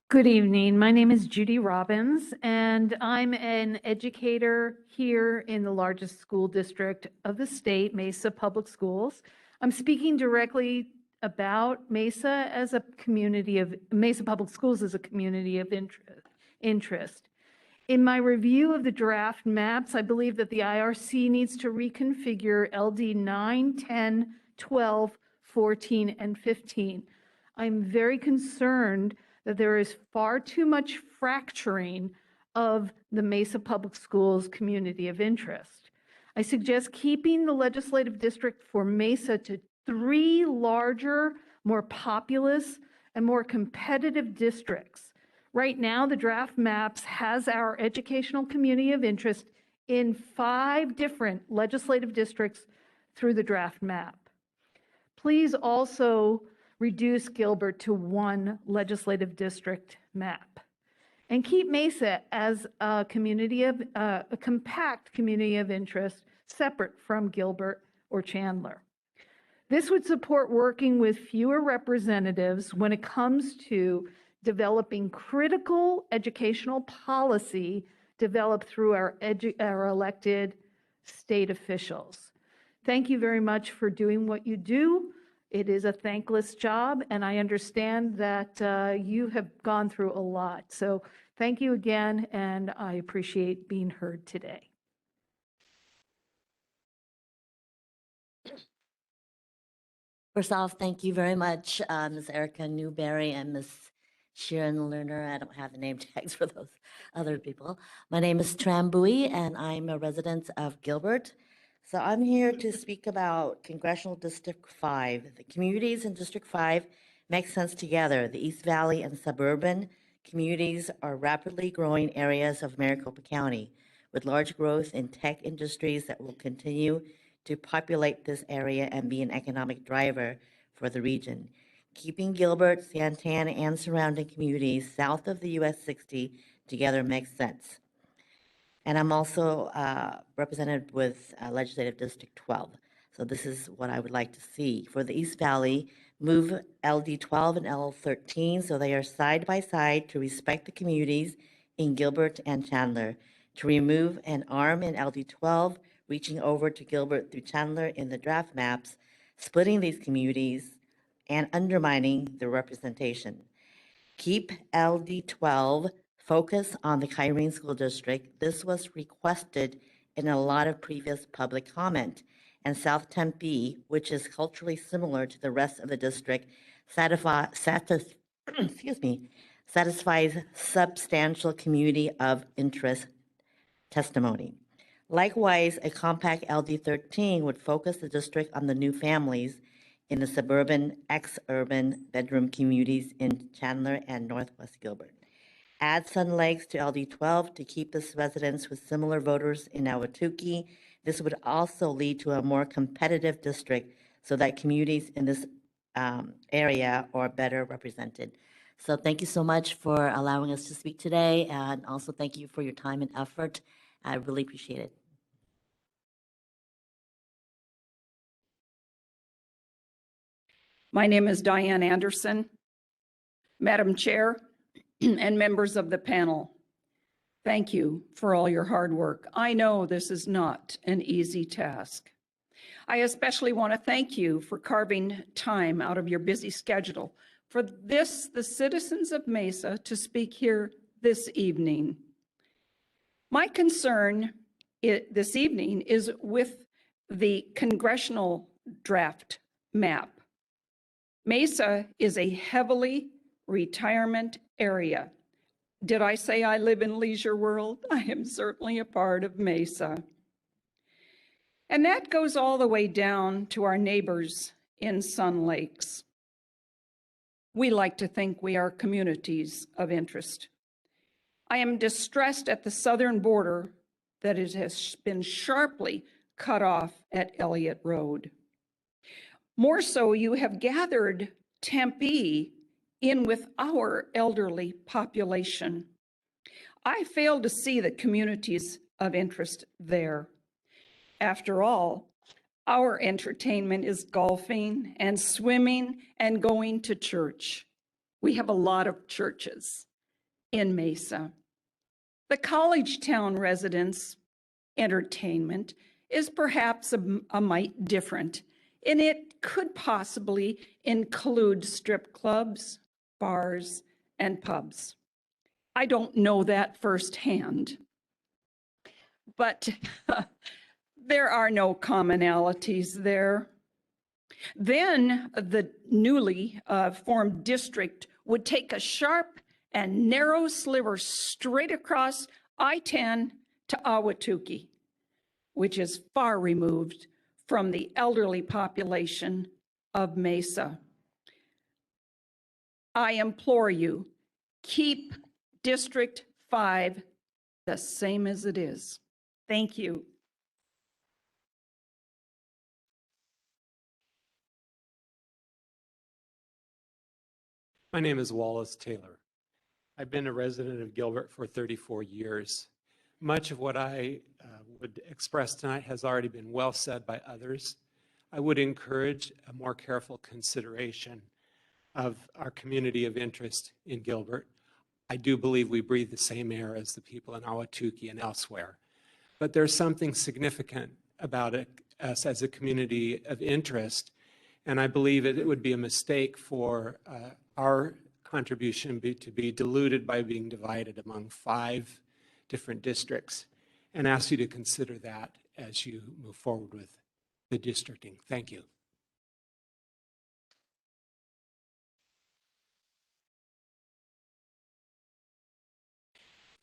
Good evening. My name is Judy Robbins, and I'm an educator here in the largest school district of the state, Mesa Public Schools. I'm speaking directly about Mesa as a community of, Mesa Public Schools as a community of interest. In my review of the draft maps, I believe that the IRC needs to reconfigure LD 9, 10, 12, 14, and 15. I'm very concerned that there is far too much fracturing of the Mesa Public Schools community of interest. I suggest keeping the legislative district for Mesa to 3 larger, more populous, and more competitive districts. Right now, the draft maps has our educational community of interest in 5 different legislative districts through the draft map. Please also reduce Gilbert to 1 legislative district map. And keep Mesa as a community of, a compact community of interest separate from Gilbert or Chandler. This would support working with fewer representatives when it comes to developing critical educational policy developed through our elected state officials. Thank you very much for doing what you do. It is a thankless job, and I understand that you have gone through a lot. So thank you again, and I appreciate being heard today. First off, thank you very much, Ms. Erica Newberry and Ms. Sharon Lerner. I don't have the name tags for those other people. My name is Tram Bowie, and I'm a resident of Gilbert. So I'm here to speak about Congressional District 5. The communities in District 5 make sense together. The East Valley and suburban communities are rapidly growing areas of Maricopa County with large growth in tech industries that will continue to populate this area and be an economic driver for the region. Keeping Gilbert, Santana, and surrounding communities south of the US 60 together makes sense. And I'm also represented with Legislative District 12. So this is what I would like to see. For the East Valley, move LD 12 and LL 13 so they are side by side to respect the communities in Gilbert and Chandler. To remove an arm in LD 12, reaching over to Gilbert through Chandler in the draft maps, splitting these communities and undermining the representation. Keep LD 12 focus on the Kyrene School District. This was requested in a lot of previous public comment. And South Tempe, which is culturally similar to the rest of the district, satisfies substantial community of interest testimony. Likewise, a compact LD 13 would focus the district on the new families in the suburban, ex-urban bedroom communities in Chandler and Northwest Gilbert. Add Sun Lakes to LD 12 to keep its residents with similar voters in Ahwatukee. This would also lead to a more competitive district so that communities in this area are better represented. So thank you so much for allowing us to speak today, and also thank you for your time and effort. I really appreciate it. My name is Diane Anderson. Madam Chair and members of the panel, thank you for all your hard work. I know this is not an easy task. I especially want to thank you for carving time out of your busy schedule for the citizens of Mesa, to speak here this evening. My concern this evening is with the congressional draft map. Mesa is a heavily retirement area. Did I say I live in Leisure World? I am certainly a part of Mesa. And that goes all the way down to our neighbors in Sun Lakes. We like to think we are communities of interest. I am distressed at the southern border that it has been sharply cut off at Elliott Road. More so, you have gathered Tempe in with our elderly population. I fail to see the communities of interest there. After all, our entertainment is golfing and swimming and going to church. We have a lot of churches in Mesa. The college town residents' entertainment is perhaps a mite different, and it could possibly include strip clubs, bars, and pubs. I don't know that firsthand, but there are no commonalities there. Then the newly formed district would take a sharp and narrow sliver straight across I-10 to Ahwatukee, which is far removed from the elderly population of Mesa. I implore you, keep District 5 the same as it is. Thank you. My name is Wallace Taylor. I've been a resident of Gilbert for 34 years. Much of what I would express tonight has already been well said by others. I would encourage a more careful consideration of our community of interest in Gilbert. I do believe we breathe the same air as the people in Ahwatukee and elsewhere. But there's something significant about us as a community of interest, and I believe it would be a mistake for our contribution to be diluted by being divided among 5 different districts, and ask you to consider that as you move forward with the districting. Thank you.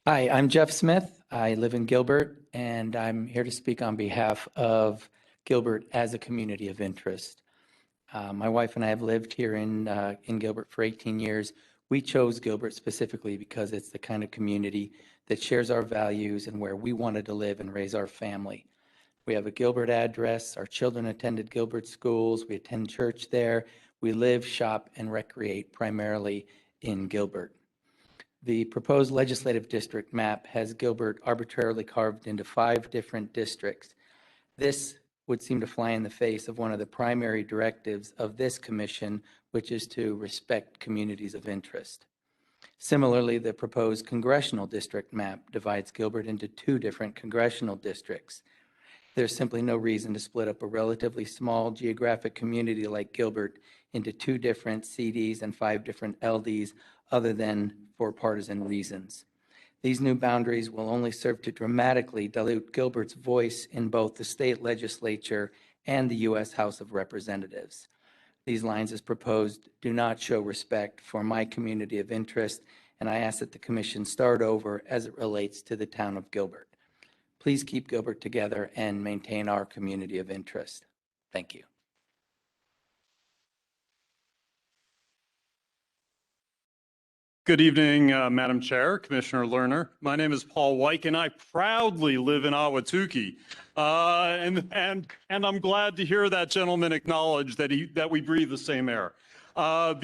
Hi, I'm Jeff Smith. I live in Gilbert, and I'm here to speak on behalf of Gilbert as a community of interest. My wife and I have lived here in Gilbert for 18 years. We chose Gilbert specifically because it's the kind of community that shares our values and where we wanted to live and raise our family. We have a Gilbert address. Our children attended Gilbert schools. We attend church there. We live, shop, and recreate primarily in Gilbert. The proposed legislative district map has Gilbert arbitrarily carved into 5 different districts. This would seem to fly in the face of one of the primary directives of this commission, which is to respect communities of interest. Similarly, the proposed congressional district map divides Gilbert into 2 different congressional districts. There's simply no reason to split up a relatively small geographic community like Gilbert into 2 different CDs and 5 different LDs other than for partisan reasons. These new boundaries will only serve to dramatically dilute Gilbert's voice in both the state legislature and the U.S. House of Representatives. These lines, as proposed, do not show respect for my community of interest, and I ask that the commission start over as it relates to the town of Gilbert. Please keep Gilbert together and maintain our community of interest. Thank you. Good evening, Madam Chair, Commissioner Lerner. My name is Paul Wyke, and I proudly live in Ahwatukee. And I'm glad to hear that gentleman acknowledge that we breathe the same air. I'm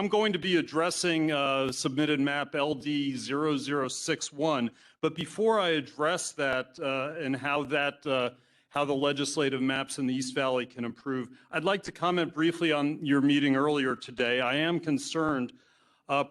going to be addressing submitted map LD 0061, but before I address that and how the legislative maps in the East Valley can improve, I'd like to comment briefly on your meeting earlier today. I am concerned.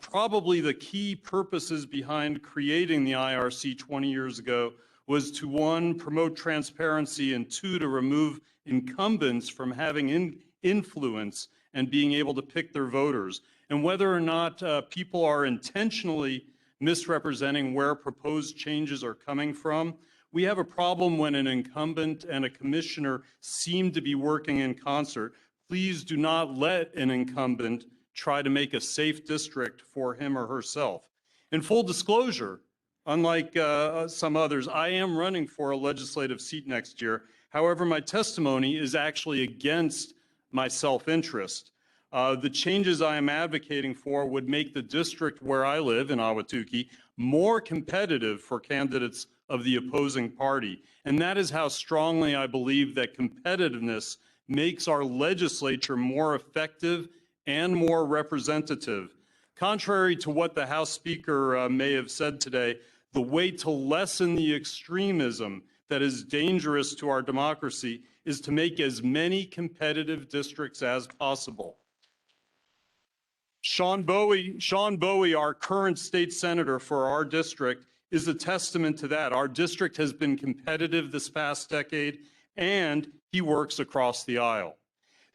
Probably the key purposes behind creating the IRC 20 years ago was to, 1, promote transparency, and 2, to remove incumbents from having influence and being able to pick their voters. And whether or not people are intentionally misrepresenting where proposed changes are coming from, we have a problem when an incumbent and a commissioner seem to be working in concert. Please do not let an incumbent try to make a safe district for him or herself. In full disclosure, unlike some others, I am running for a legislative seat next year. However, my testimony is actually against my self-interest. The changes I am advocating for would make the district where I live in Ahwatukee more competitive for candidates of the opposing party. And that is how strongly I believe that competitiveness makes our legislature more effective and more representative. Contrary to what the House Speaker may have said today, the way to lessen the extremism that is dangerous to our democracy is to make as many competitive districts as possible. Sean Bowie, our current state senator for our district, is a testament to that. Our district has been competitive this past decade, and he works across the aisle.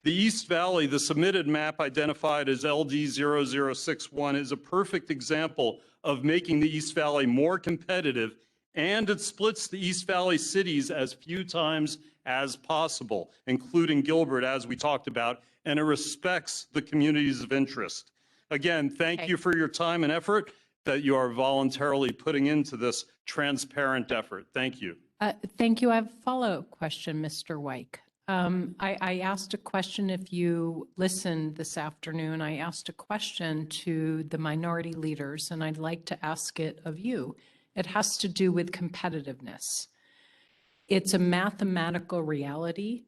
The East Valley, the submitted map identified as LD0061, is a perfect example of making the East Valley more competitive, and it splits the East Valley cities as few times as possible, including Gilbert, as we talked about, and it respects the communities of interest. Again, thank you for your time and effort that you are voluntarily putting into this transparent effort. Thank you. Thank you. I have a follow-up question, Mr. Wyke. I asked a question, if you listened this afternoon, I asked a question to the minority leaders, and I'd like to ask it of you. It has to do with competitiveness. It's a mathematical reality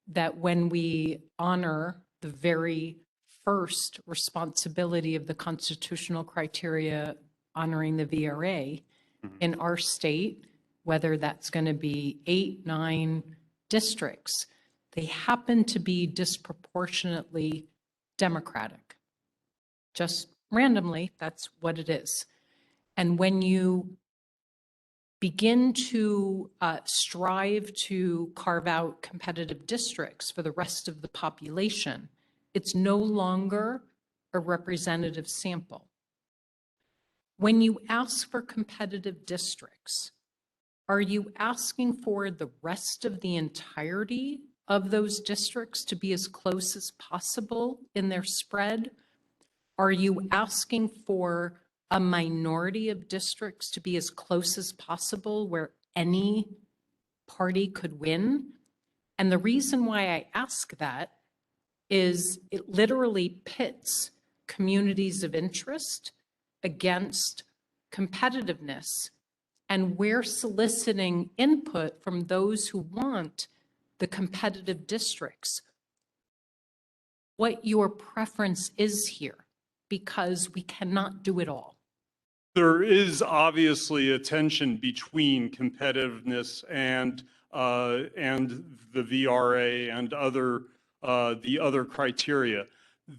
that when we honor the very first responsibility of the constitutional criteria honoring the VRA in our state, whether that's going to be 8, 9 districts, they happen to be disproportionately Democratic. Just randomly, that's what it is. And when you begin to strive to carve out competitive districts for the rest of the population, it's no longer a representative sample. When you ask for competitive districts, are you asking for the rest of the entirety of those districts to be as close as possible in their spread? Are you asking for a minority of districts to be as close as possible where any party could win? And the reason why I ask that is it literally pits communities of interest against competitiveness. And we're soliciting input from those who want the competitive districts. What your preference is here, because we cannot do it all. There is obviously a tension between competitiveness and the VRA and the other criteria.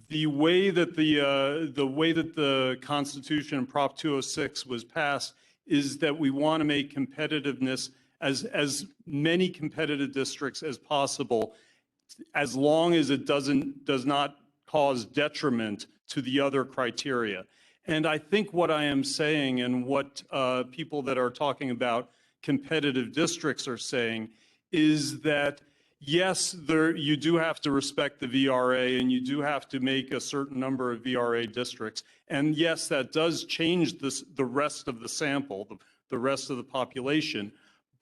The way that the Constitution and Prop 206 was passed is that we want to make competitiveness as many competitive districts as possible, as long as it does not cause detriment to the other criteria. And I think what I am saying, and what people that are talking about competitive districts are saying, is that yes, you do have to respect the VRA, and you do have to make a certain number of VRA districts. And yes, that does change the rest of the sample, the rest of the population.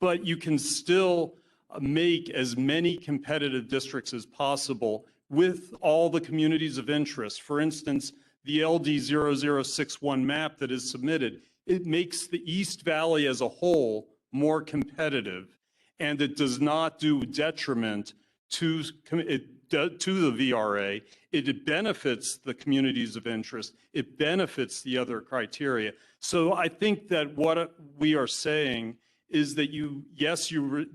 But you can still make as many competitive districts as possible with all the communities of interest. For instance, the LD0061 map that is submitted, it makes the East Valley as a whole more competitive, and it does not do detriment to the VRA. It benefits the communities of interest. It benefits the other criteria. So I think that what we are saying is that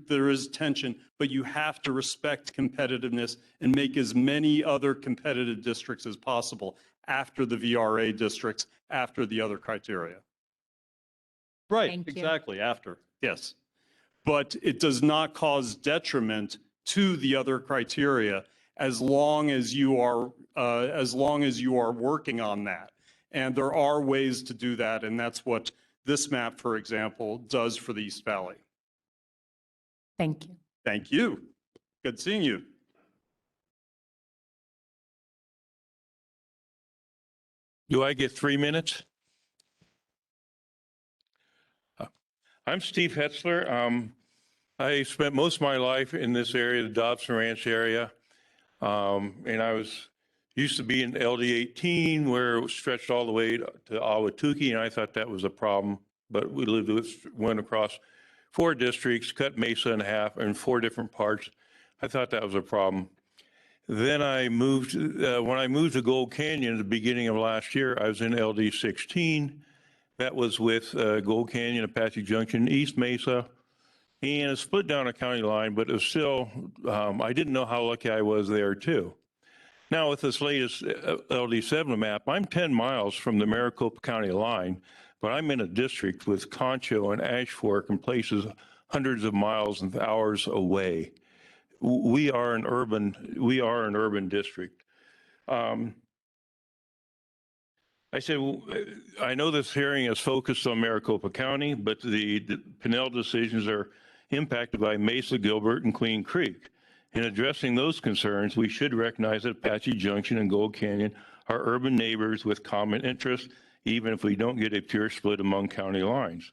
there is tension, but you have to respect competitiveness and make as many other competitive districts as possible after the VRA districts, after the other criteria. Right, exactly, after, yes. But it does not cause detriment to the other criteria as long as you are as long as you are working on that. And there are ways to do that, and that's what this map, for example, does for the East Valley. Thank you. Thank you. Good seeing you. Do I get 3 minutes? I'm Steve Hetzler. I spent most of my life in this area, the Dobson Ranch area. And I used to be in LD 18 where it was stretched all the way to Ahwatukee, and I thought that was a problem. But we went across 4 districts, cut Mesa in half in 4 different parts. I thought that was a problem. Then I moved, when I moved to Gold Canyon at the beginning of last year, I was in LD 16. That was with Gold Canyon, Apache Junction, East Mesa, and it split down a county line, but it was still, I didn't know how lucky I was there too. Now with this latest LD7 map, I'm 10 miles from the Maricopa County line, but I'm in a district with Concho and Ash Fork and places hundreds of miles and hours away. We are an urban district. I said, well, I know this hearing is focused on Maricopa County, but the Pinnell decisions are impacted by Mesa, Gilbert, and Queen Creek. In addressing those concerns, we should recognize that Apache Junction and Gold Canyon are urban neighbors with common interests, even if we don't get a pure split among county lines.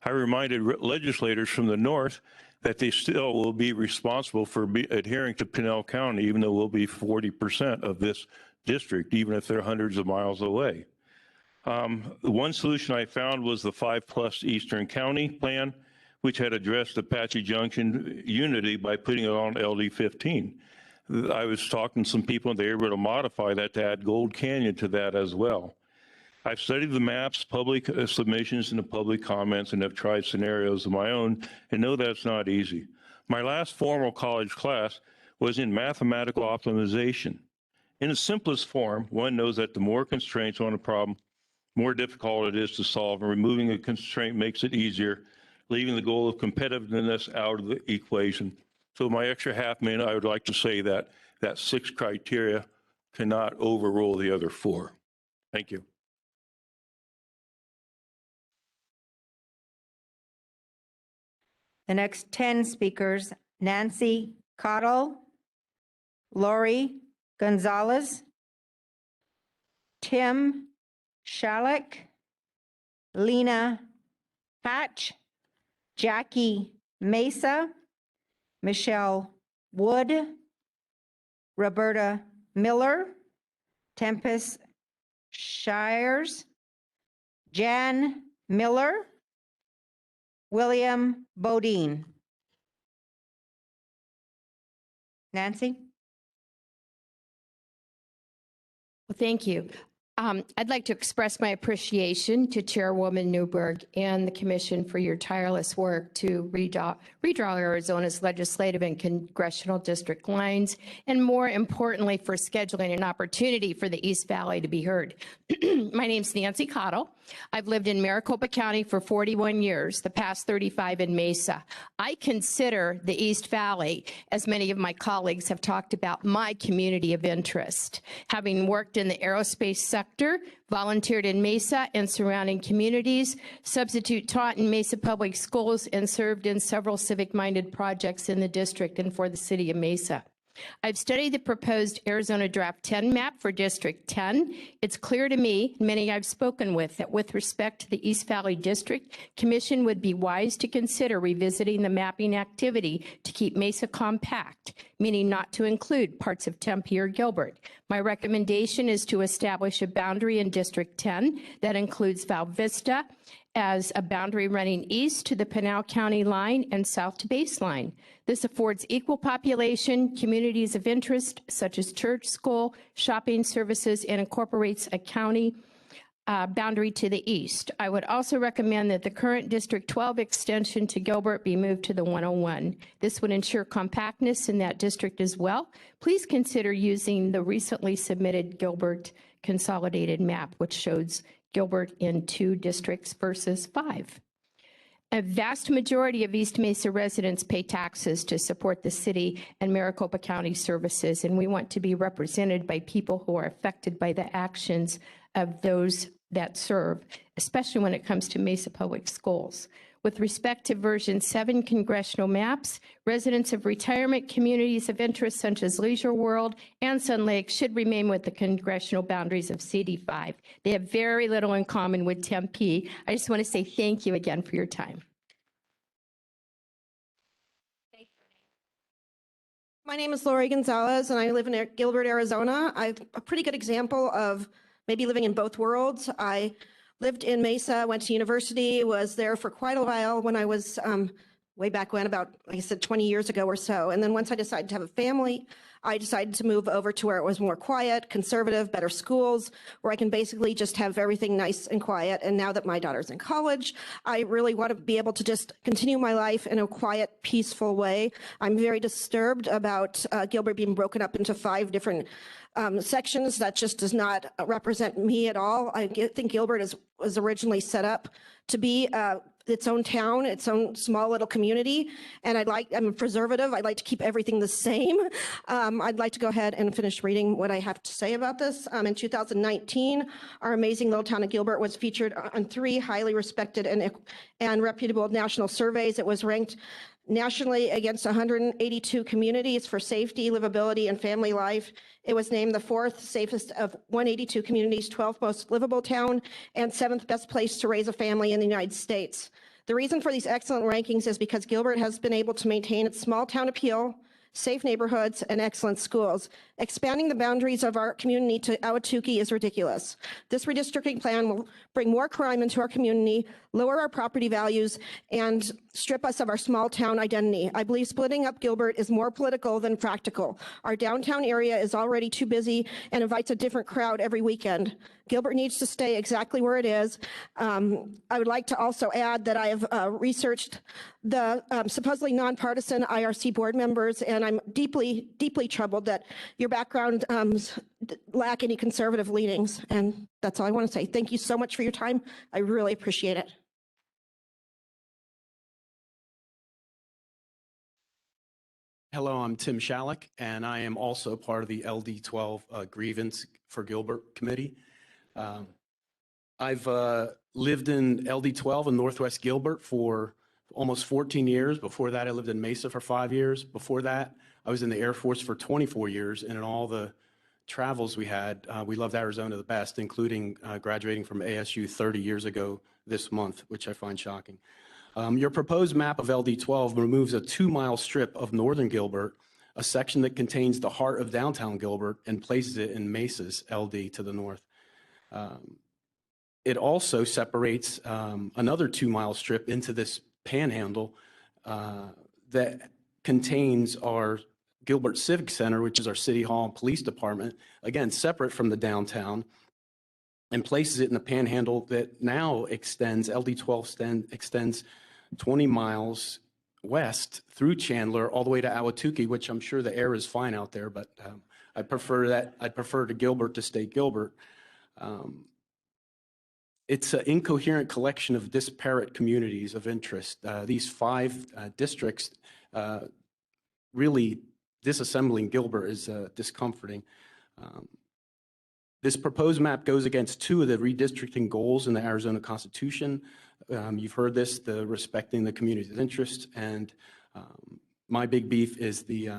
I reminded legislators from the north that they still will be responsible for adhering to Pinnell County, even though we'll be 40% of this district, even if they're hundreds of miles away. One solution I found was the 5+ Eastern County plan, which had addressed Apache Junction unity by putting it on LD 15. I was talking to some people and they were able to modify that to add Gold Canyon to that as well. I've studied the maps, public submissions, and the public comments, and have tried scenarios of my own and know that's not easy. My last formal college class was in mathematical optimization. In its simplest form, one knows that the more constraints on a problem, more difficult it is to solve, and removing a constraint makes it easier, leaving the goal of competitiveness out of the equation. So my extra half minute, I would like to say that 6 criteria cannot overrule the other 4. Thank you. The next 10 speakers, Nancy Cottle, Lori Gonzalez, Tim Shalek, Lena Hatch, Jackie Mesa, Michelle Wood, Roberta Miller, Tempest Shires, Jan Miller, William Bodine. Nancy? Well, thank you. I'd like to express my appreciation to Chairwoman Newberg and the Commission for your tireless work to redraw Arizona's legislative and congressional district lines, and more importantly, for scheduling an opportunity for the East Valley to be heard. My name's Nancy Cottle. I've lived in Maricopa County for 41 years, the past 35 in Mesa. I consider the East Valley, as many of my colleagues have talked about, my community of interest. Having worked in the aerospace sector, volunteered in Mesa and surrounding communities, substitute taught in Mesa Public Schools, and served in several civic-minded projects in the district and for the city of Mesa. I've studied the proposed Arizona Draft 10 map for District 10. It's clear to me, many I've spoken with, that with respect to the East Valley District, Commission would be wise to consider revisiting the mapping activity to keep Mesa compact, meaning not to include parts of Tempe or Gilbert. My recommendation is to establish a boundary in District 10 that includes Val Vista as a boundary running east to the Pinal County line and south to Baseline. This affords equal population, communities of interest, such as church, school, shopping services, and incorporates a county boundary to the east. I would also recommend that the current District 12 extension to Gilbert be moved to the 101. This would ensure compactness in that district as well. Please consider using the recently submitted Gilbert consolidated map, which shows Gilbert in 2 districts versus 5. A vast majority of East Mesa residents pay taxes to support the city and Maricopa County services, and we want to be represented by people who are affected by the actions of those that serve, especially when it comes to Mesa Public Schools. With respect to version 7 congressional maps, residents of retirement communities of interest such as Leisure World and Sun Lake should remain with the congressional boundaries of CD5. They have very little in common with Tempe. I just want to say thank you again for your time. My name is Lori Gonzalez, and I live in Gilbert, Arizona. I'm a pretty good example of maybe living in both worlds. I lived in Mesa, went to university, was there for quite a while when I was way back when, about, like I said, 20 years ago or so. And then once I decided to have a family, I decided to move over to where it was more quiet, conservative, better schools, where I can basically just have everything nice and quiet. And now that my daughter's in college, I really want to be able to just continue my life in a quiet, peaceful way. I'm very disturbed about Gilbert being broken up into 5 different sections. That just does not represent me at all. I think Gilbert was originally set up to be its own town, its own small little community. And I'm a preservative. I'd like to keep everything the same. I'd like to go ahead and finish reading what I have to say about this. In 2019, our amazing little town of Gilbert was featured on 3 highly respected and reputable national surveys. It was ranked nationally against 182 communities for safety, livability, and family life. It was named the 4th safest of 182 communities, 12th most livable town, and 7th best place to raise a family in the United States. The reason for these excellent rankings is because Gilbert has been able to maintain its small town appeal, safe neighborhoods, and excellent schools. Expanding the boundaries of our community to Ahwatukee is ridiculous. This redistricting plan will bring more crime into our community, lower our property values, and strip us of our small town identity. I believe splitting up Gilbert is more political than practical. Our downtown area is already too busy and invites a different crowd every weekend. Gilbert needs to stay exactly where it is. I would like to also add that I have researched the supposedly nonpartisan IRC board members, and I'm deeply, deeply troubled that your background lack any conservative leanings. And that's all I want to say. Thank you so much for your time. I really appreciate it. Hello, I'm Tim Shalek, and I am also part of the LD12 grievance for Gilbert committee. I've lived in LD12 in Northwest Gilbert for almost 14 years. Before that, I lived in Mesa for 5 years. Before that, I was in the Air Force for 24 years, and in all the travels we had, we loved Arizona the best, including graduating from ASU 30 years ago this month, which I find shocking. Your proposed map of LD12 removes a 2-mile strip of northern Gilbert, a section that contains the heart of downtown Gilbert, and places it in Mesa's LD to the north. It also separates another 2-mile strip into this panhandle that contains our Gilbert Civic Center, which is our city hall and police department, again, separate from the downtown, and places it in a panhandle that now extends, LD12 extends 20 miles west through Chandler all the way to Ahwatukee, which I'm sure the air is fine out there, but I prefer that. I'd prefer to Gilbert to stay Gilbert. It's an incoherent collection of disparate communities of interest. These 5 districts, really disassembling Gilbert is discomforting. This proposed map goes against 2 of the redistricting goals in the Arizona Constitution. You've heard this, the respecting the community's interest, and my big beef is the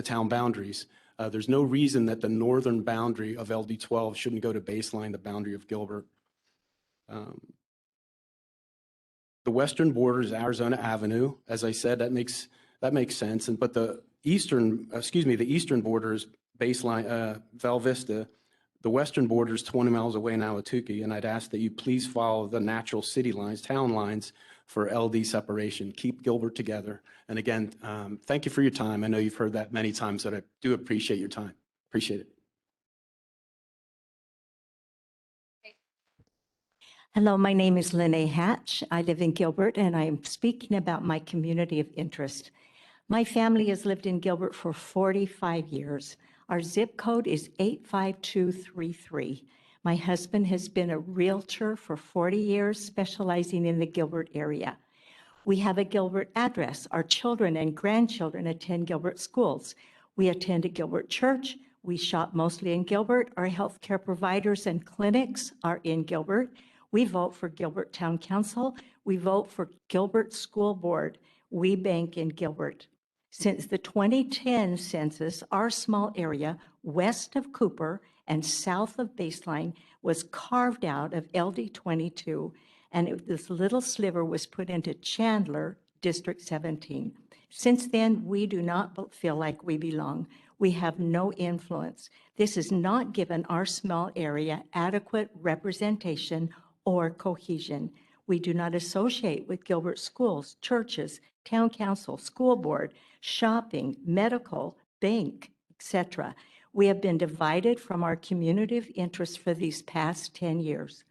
town boundaries. There's no reason that the northern boundary of LD12 shouldn't go to baseline the boundary of Gilbert. The western border is Arizona Avenue. As I said, that makes sense. But the eastern border is baseline Val Vista. The western border is 20 miles away in Ahwatukee, and I'd ask that you please follow the natural city lines, town lines for LD separation. Keep Gilbert together. And again, thank you for your time. I know you've heard that many times, but I do appreciate your time. Appreciate it. Hello, my name is Lene Hatch. I live in Gilbert, and I am speaking about my community of interest. My family has lived in Gilbert for 45 years. Our zip code is 85233. My husband has been a realtor for 40 years, specializing in the Gilbert area. We have a Gilbert address. Our children and grandchildren attend Gilbert schools. We attend a Gilbert church. We shop mostly in Gilbert. Our healthcare providers and clinics are in Gilbert. We vote for Gilbert Town Council. We vote for Gilbert School Board. We bank in Gilbert. Since the 2010 census, our small area west of Cooper and south of Baseline was carved out of LD 22, and this little sliver was put into Chandler, District 17. Since then, we do not feel like we belong. We have no influence. This has not given our small area adequate representation or cohesion. We do not associate with Gilbert schools, churches, town council, school board, shopping, medical, bank, etc. We have been divided from our community of interest for these past 10 years.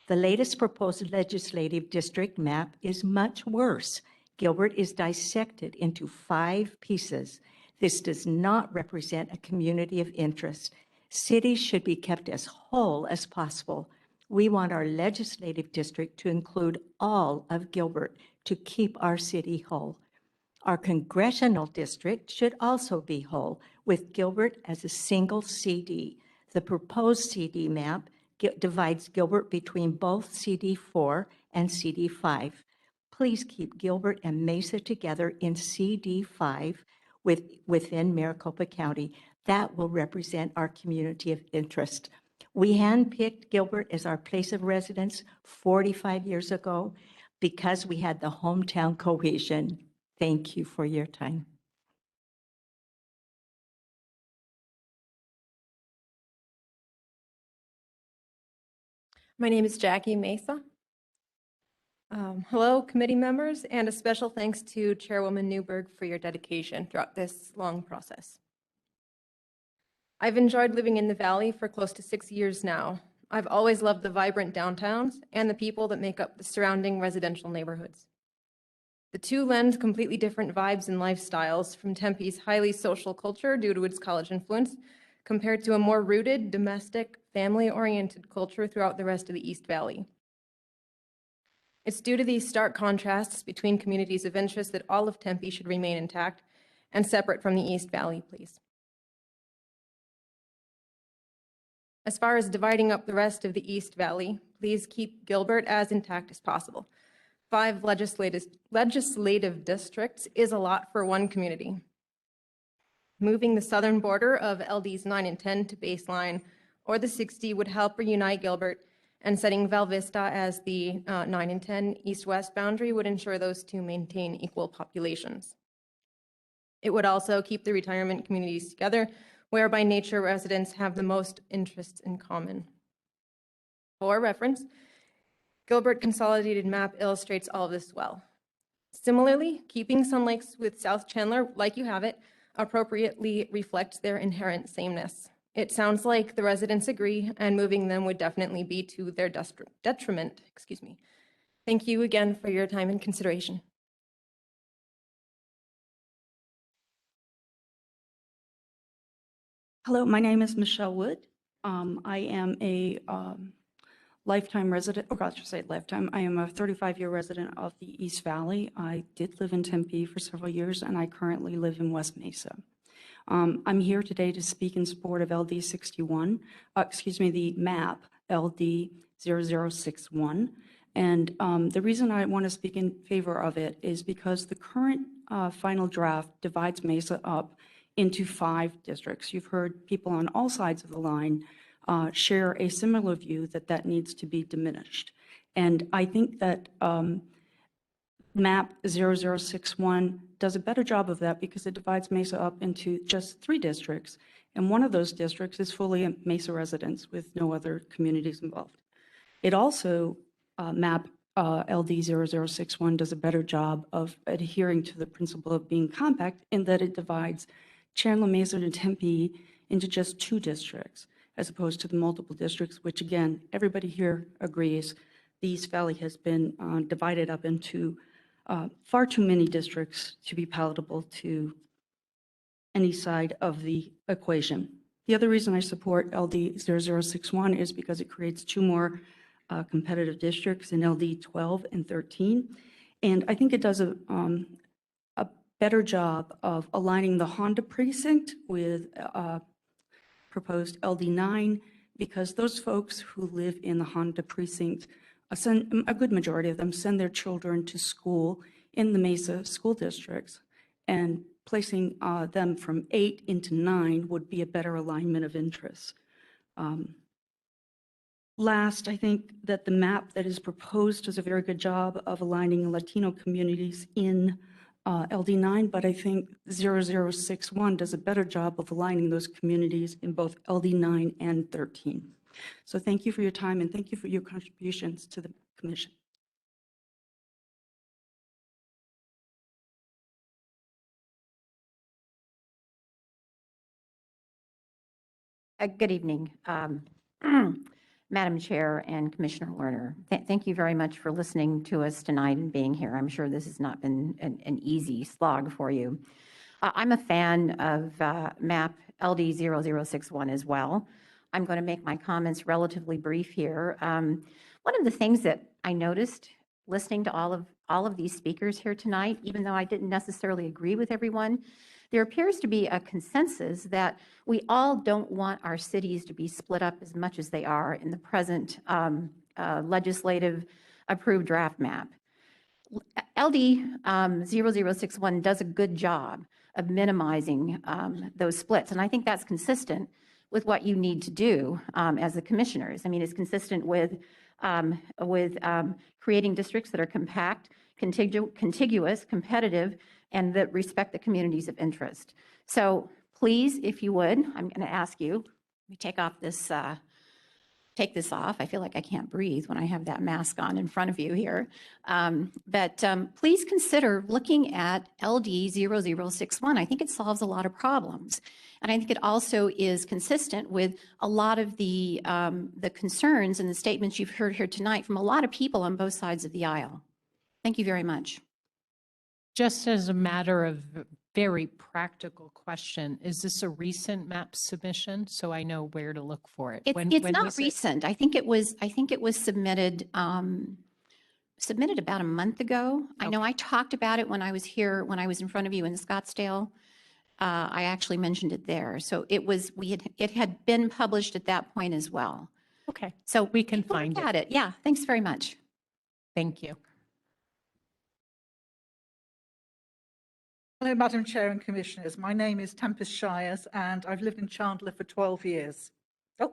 The latest proposed legislative district map is much worse. Gilbert is dissected into 5 pieces. This does not represent a community of interest. Cities should be kept as whole as possible. We want our legislative district to include all of Gilbert to keep our city whole. Our congressional district should also be whole, with Gilbert as a single CD. The proposed CD map divides Gilbert between both CD4 and CD5. Please keep Gilbert and Mesa together in CD5 within Maricopa County. That will represent our community of interest. We handpicked Gilbert as our place of residence 45 years ago because we had the hometown cohesion. Thank you for your time. My name is Jackie Mesa. Hello, committee members, and a special thanks to Chairwoman Newberg for your dedication throughout this long process. I've enjoyed living in the Valley for close to 6 years now. I've always loved the vibrant downtowns and the people that make up the surrounding residential neighborhoods. The two lend completely different vibes and lifestyles from Tempe's highly social culture due to its college influence, compared to a more rooted, domestic, family-oriented culture throughout the rest of the East Valley. It's due to these stark contrasts between communities of interest that all of Tempe should remain intact and separate from the East Valley, please. As far as dividing up the rest of the East Valley, please keep Gilbert as intact as possible. 5 legislative districts is a lot for one community. Moving the southern border of LDs 9 and 10 to Baseline or the 60 would help reunite Gilbert, and setting Val Vista as the 9 and 10 east-west boundary would ensure those two maintain equal populations. It would also keep the retirement communities together, where by nature residents have the most interests in common. For reference, Gilbert consolidated map illustrates all of this well. Similarly, keeping Sun Lakes with South Chandler, like you have it, appropriately reflects their inherent sameness. It sounds like the residents agree, and moving them would definitely be to their detriment. Thank you again for your time and consideration. Hello, my name is Michelle Wood. I am a lifetime resident, or I should say lifetime. I am a 35-year resident of the East Valley. I did live in Tempe for several years, and I currently live in West Mesa. I'm here today to speak in support of LD 61, the map LD 0061. And the reason I want to speak in favor of it is because the current final draft divides Mesa up into 5 districts. You've heard people on all sides of the line share a similar view that needs to be diminished. And I think that map 0061 does a better job of that because it divides Mesa up into just 3 districts. And one of those districts is fully Mesa residents with no other communities involved. It also, map LD 0061 does a better job of adhering to the principle of being compact in that it divides Chandler, Mesa, and Tempe into just 2 districts, as opposed to the multiple districts, which again, everybody here agrees, the East Valley has been divided up into far too many districts to be palatable to any side of the equation. The other reason I support LD 0061 is because it creates 2 more competitive districts in LD 12 and 13. And I think it does a better job of aligning the Honda precinct with proposed LD9, because those folks who live in the Honda precinct, a good majority of them send their children to school in the Mesa school districts, and placing them from 8 into 9 would be a better alignment of interests. Last, I think that the map that is proposed does a very good job of aligning Latino communities in LD9, but I think 0061 does a better job of aligning those communities in both LD9 and 13. So thank you for your time, and thank you for your contributions to the commission. Good evening, Madam Chair and Commissioner Lerner. Thank you very much for listening to us tonight and being here. I'm sure this has not been an easy slog for you. I'm a fan of map LD 0061 as well. I'm going to make my comments relatively brief here. One of the things that I noticed listening to all of these speakers here tonight, even though I didn't necessarily agree with everyone, there appears to be a consensus that we all don't want our cities to be split up as much as they are in the present legislative approved draft map. LD 0061 does a good job of minimizing those splits, and I think that's consistent with what you need to do as the commissioners. I mean, it's consistent with creating districts that are compact, contiguous, competitive, and that respect the communities of interest. So please, if you would, I'm going to ask you, let me take this off. I feel like I can't breathe when I have that mask on in front of you here. But please consider looking at LD 0061. I think it solves a lot of problems. And I think it also is consistent with a lot of the concerns and the statements you've heard here tonight from a lot of people on both sides of the aisle. Thank you very much. Just as a matter of very practical question, is this a recent map submission? So I know where to look for it. It's not recent. I think it was submitted submitted about a month ago. I know I talked about it when I was here, when I was in front of you in Scottsdale. I actually mentioned it there. So it had been published at that point as well. Okay. So we can find it. Yeah. Thanks very much. Thank you. Hello, Madam Chair and Commissioners. My name is Tempest Shires, and I've lived in Chandler for 12 years. Oh.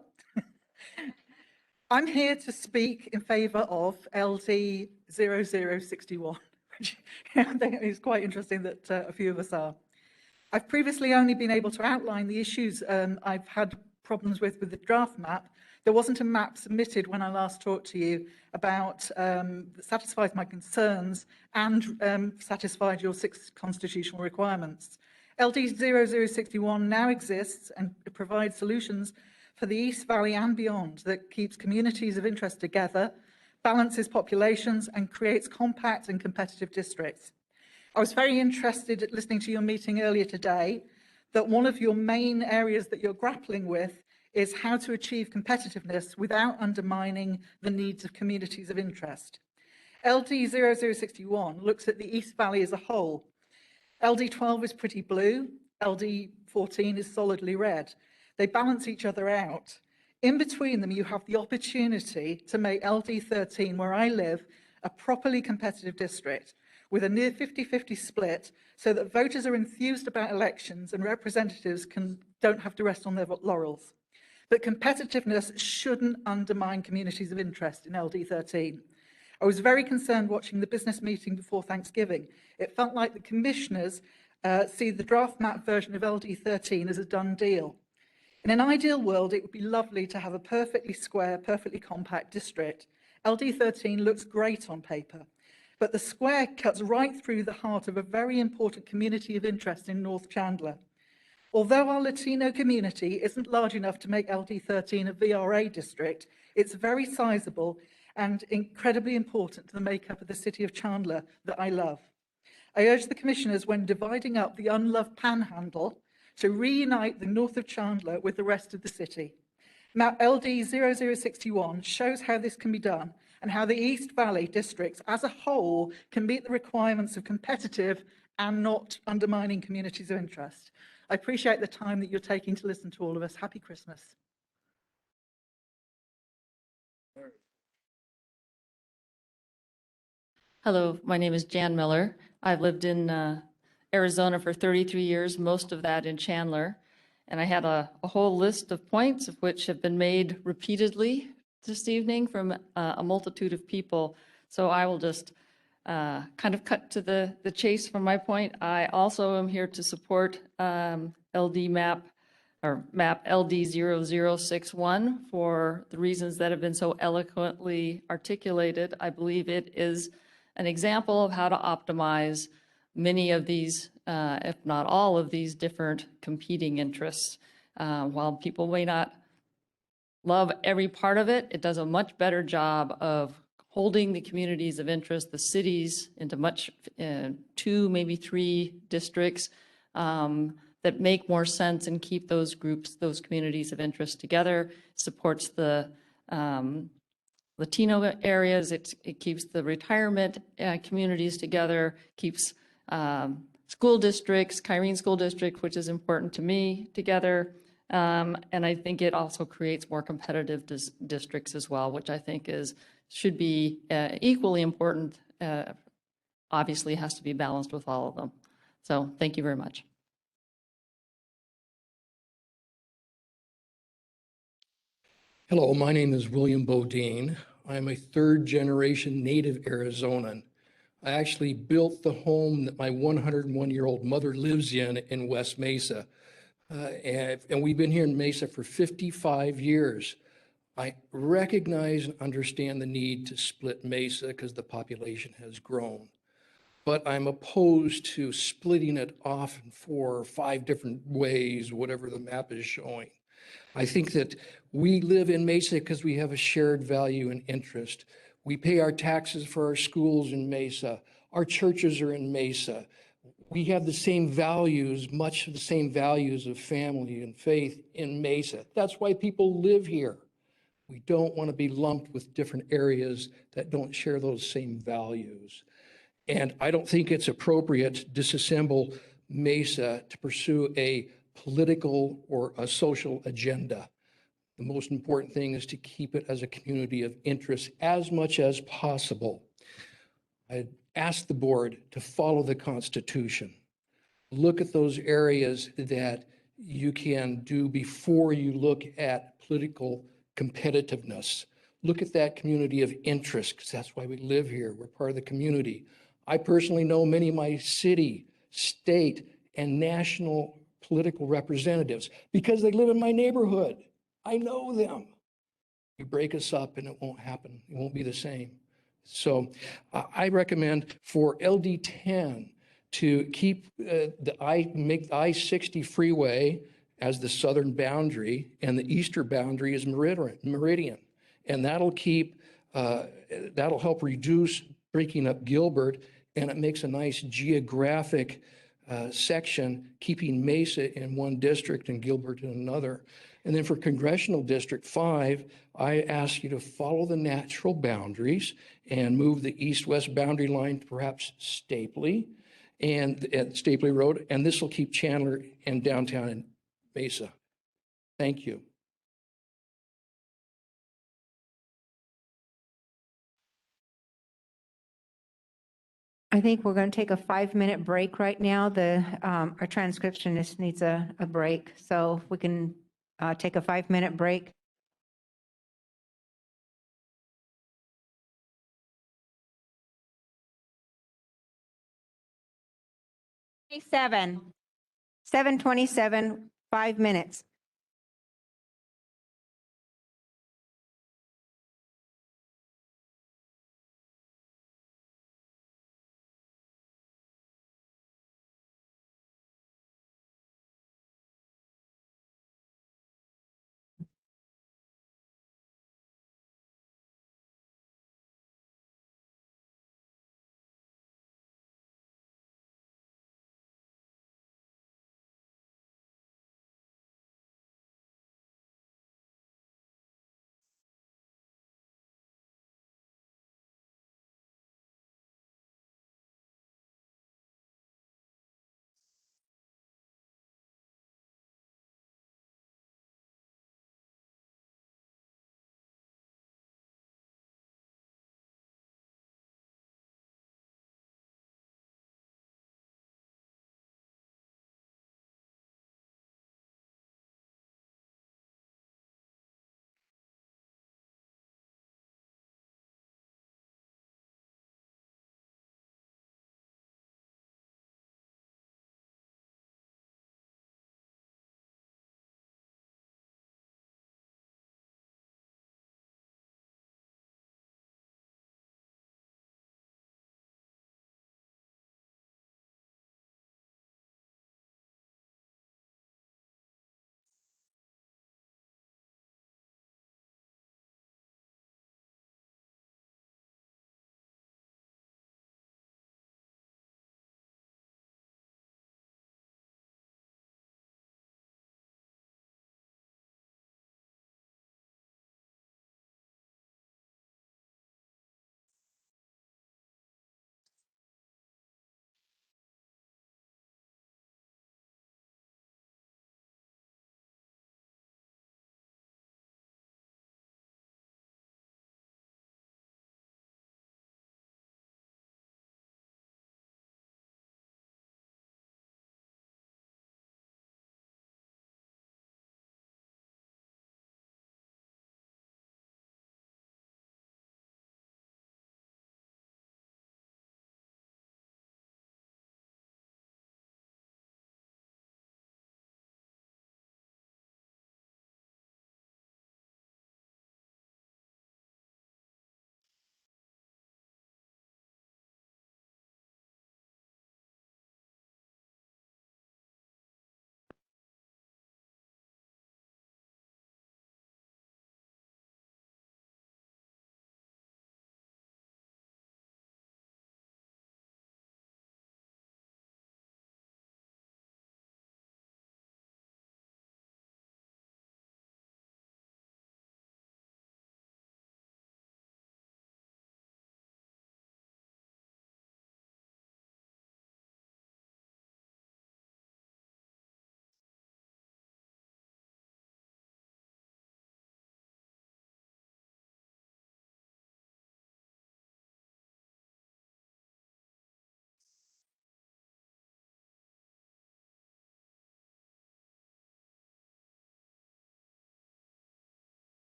I'm here to speak in favour of LD 0061, which I think is quite interesting that a few of us are. I've previously only been able to outline the issues I've had problems with the draft map. There wasn't a map submitted when I last talked to you about that satisfies my concerns and satisfied your 6 constitutional requirements. LD 0061 now exists and provides solutions for the East Valley and beyond that keeps communities of interest together, balances populations, and creates compact and competitive districts. I was very interested at listening to your meeting earlier today that one of your main areas that you're grappling with is how to achieve competitiveness without undermining the needs of communities of interest. LD 0061 looks at the East Valley as a whole. LD 12 is pretty blue, LD 14 is solidly red. They balance each other out. In between them, you have the opportunity to make LD 13, where I live, a properly competitive district with a near 50-50 split so that voters are enthused about elections and representatives don't have to rest on their laurels. But competitiveness shouldn't undermine communities of interest in LD 13. I was very concerned watching the business meeting before Thanksgiving. It felt like the commissioners see the draft map version of LD 13 as a done deal. In an ideal world, it would be lovely to have a perfectly square, perfectly compact district. LD 13 looks great on paper, but the square cuts right through the heart of a very important community of interest in North Chandler. Although our Latino community isn't large enough to make LD 13 a VRA district, it's very sizable and incredibly important to the makeup of the city of Chandler that I love. I urge the commissioners, when dividing up the unloved panhandle, to reunite the north of Chandler with the rest of the city. Map LD 0061 shows how this can be done and how the East Valley districts as a whole can meet the requirements of competitive and not undermining communities of interest. I appreciate the time that you're taking to listen to all of us. Happy Christmas. Hello, my name is Jan Miller. I've lived in Arizona for 33 years, most of that in Chandler. And I had a whole list of points of which have been made repeatedly this evening from a multitude of people. So I will just kind of cut to the chase from my point. I also am here to support LD map or map LD 0061 for the reasons that have been so eloquently articulated. I believe it is an example of how to optimize many of these, if not all of these different competing interests. While people may not love every part of it, it does a much better job of holding the communities of interest, the cities, into two, maybe three districts that make more sense and keep those groups, those communities of interest together, supports the Latino areas, it keeps the retirement communities together, keeps school districts, Kyrene School District, which is important to me, together. And I think it also creates more competitive districts as well, which I think should be equally important. Obviously has to be balanced with all of them. So thank you very much. Hello, my name is William Bodine. I'm a third-generation native Arizonan. I actually built the home that my 101-year-old mother lives in West Mesa. And we've been here in Mesa for 55 years. I recognize and understand the need to split Mesa because the population has grown. But I'm opposed to splitting it off in 4 or 5 different ways, whatever the map is showing. I think that we live in Mesa because we have a shared value and interest. We pay our taxes for our schools in Mesa. Our churches are in Mesa. We have the same values, much of the same values of family and faith in Mesa. That's why people live here. We don't want to be lumped with different areas that don't share those same values. And I don't think it's appropriate to disassemble Mesa to pursue a political or a social agenda. The most important thing is to keep it as a community of interest as much as possible. I ask the board to follow the Constitution. Look at those areas that you can do before you look at political competitiveness. Look at that community of interest, because that's why we live here. We're part of the community. I personally know many of my city, state, and national political representatives because they live in my neighborhood. I know them. You break us up and it won't happen. It won't be the same. So I recommend for LD10 to keep make the I-60 freeway as the southern boundary and the eastern boundary is Meridian. And that'll help reduce breaking up Gilbert, and it makes a nice geographic section, keeping Mesa in one district and Gilbert in another. And then for Congressional District 5, I ask you to follow the natural boundaries and move the east-west boundary line to perhaps Stapley and at Stapley Road, and this will keep Chandler and downtown in Mesa. Thank you. I think we're going to take a 5-minute break right now. Our transcriptionist needs a break, so we can take a 5-minute break. Seven, 7:27, 5 minutes.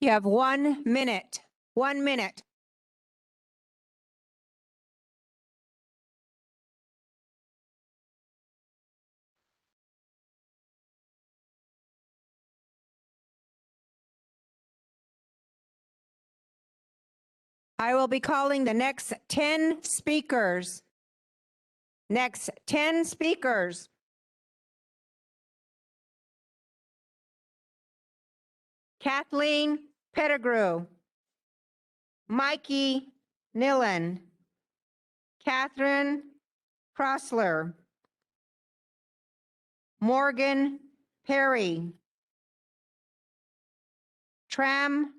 You have 1 minute. 1 minute. I will be calling the next 10 speakers. Next 10 speakers. Kathleen Pettigrew, Mikey Nillen, Catherine Crossler, Morgan Perry, Tram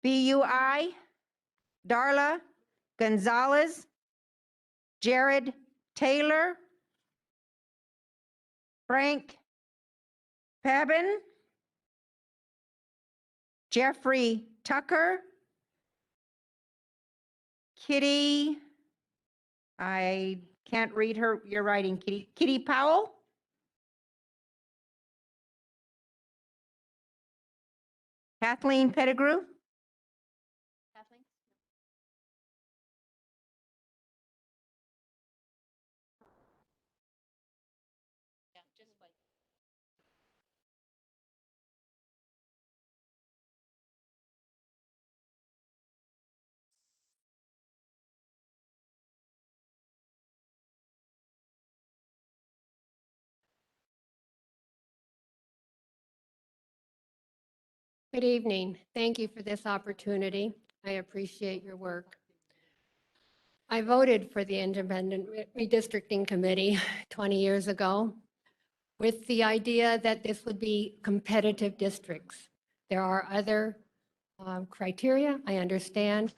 Bui, Darla Gonzalez, Jared Taylor, Frank Pabin, Jeffrey Tucker, Kitty, I can't read your writing, Kitty. Kitty Powell, Kathleen Pettigrew, Good evening. Thank you for this opportunity. I appreciate your work. I voted for the Independent Redistricting Committee 20 years ago with the idea that this would be competitive districts. There are other criteria, I understand,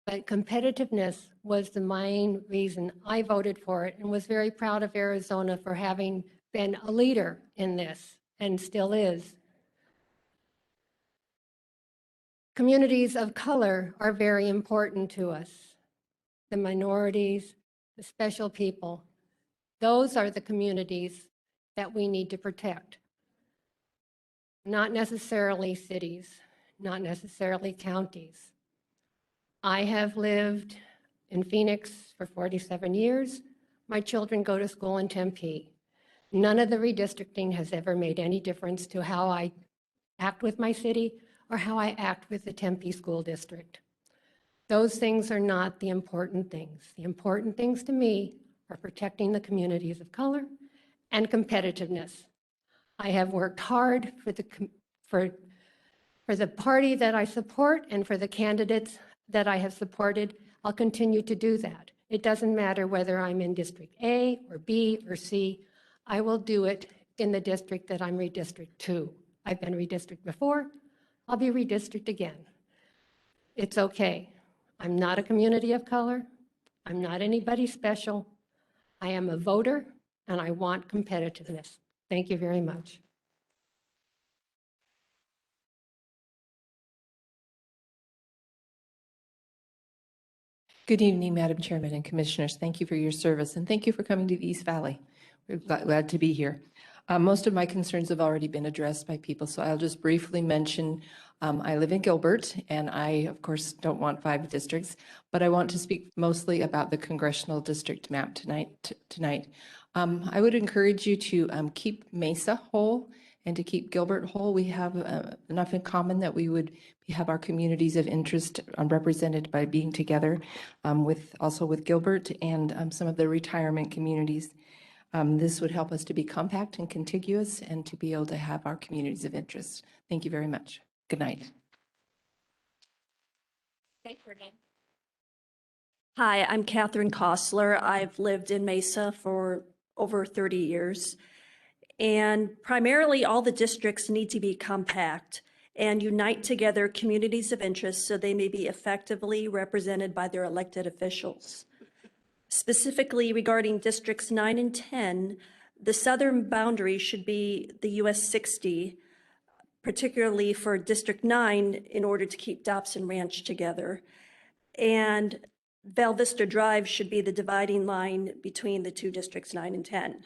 but competitiveness was the main reason I voted for it and was very proud of Arizona for having been a leader in this and still is. Communities of color are very important to us. The minorities, the special people, those are the communities that we need to protect. Not necessarily cities, not necessarily counties. I have lived in Phoenix for 47 years. My children go to school in Tempe. None of the redistricting has ever made any difference to how I act with my city or how I act with the Tempe School District. Those things are not the important things. The important things to me are protecting the communities of color and competitiveness. I have worked hard for the party that I support and for the candidates that I have supported. I'll continue to do that. It doesn't matter whether I'm in District A or B or C. I will do it in the district that I'm redistricted to. I've been redistricted before. I'll be redistricted again. It's okay. I'm not a community of color. I'm not anybody special. I am a voter, and I want competitiveness. Thank you very much. Good evening, Madam Chairman and Commissioners. Thank you for your service, and thank you for coming to the East Valley. We're glad to be here. Most of my concerns have already been addressed by people, so I'll just briefly mention I live in Gilbert, and I, of course, don't want 5 districts, but I want to speak mostly about the congressional district map tonight. I would encourage you to keep Mesa whole and to keep Gilbert whole. We have enough in common that we would have our communities of interest represented by being together also with Gilbert and some of the retirement communities. This would help us to be compact and contiguous and to be able to have our communities of interest. Thank you very much. Good night. Hi, I'm Catherine Kostler. I've lived in Mesa for over 30 years. And primarily all the districts need to be compact and unite together communities of interest so they may be effectively represented by their elected officials. Specifically regarding districts 9 and 10, the southern boundary should be the US 60, particularly for District 9 in order to keep Dobson Ranch together. And Val Vista Drive should be the dividing line between the two districts 9 and 10.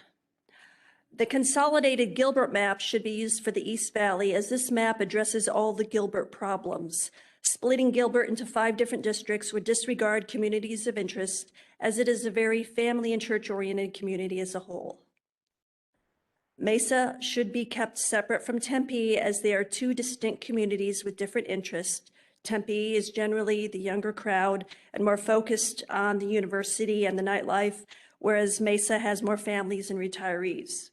The consolidated Gilbert map should be used for the East Valley, as this map addresses all the Gilbert problems. Splitting Gilbert into 5 different districts would disregard communities of interest, as it is a very family and church-oriented community as a whole. Mesa should be kept separate from Tempe, as they are 2 distinct communities with different interests. Tempe is generally the younger crowd and more focused on the university and the nightlife, whereas Mesa has more families and retirees.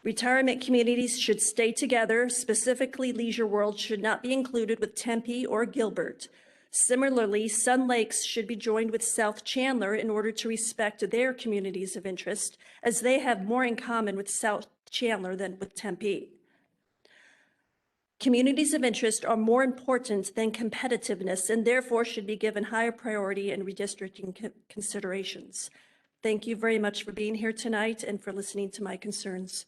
Retirement communities should stay together. Specifically, Leisure World should not be included with Tempe or Gilbert. Similarly, Sun Lakes should be joined with South Chandler in order to respect their communities of interest, as they have more in common with South Chandler than with Tempe. Communities of interest are more important than competitiveness and therefore should be given higher priority in redistricting considerations. Thank you very much for being here tonight and for listening to my concerns.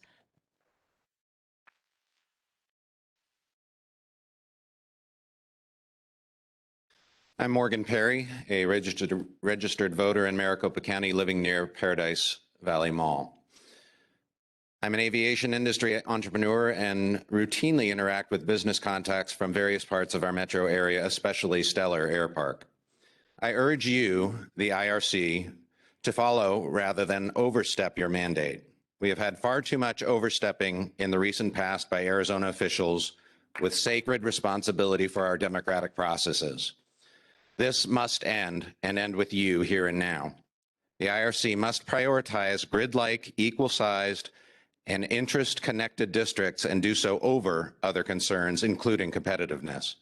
I'm Morgan Perry, a registered voter in Maricopa County living near Paradise Valley Mall. I'm an aviation industry entrepreneur and routinely interact with business contacts from various parts of our metro area, especially Stellar Air Park. I urge you, the IRC, to follow rather than overstep your mandate. We have had far too much overstepping in the recent past by Arizona officials with sacred responsibility for our democratic processes. This must end, and end with you here and now. The IRC must prioritize grid-like, equal-sized, and interest-connected districts and do so over other concerns, including competitiveness.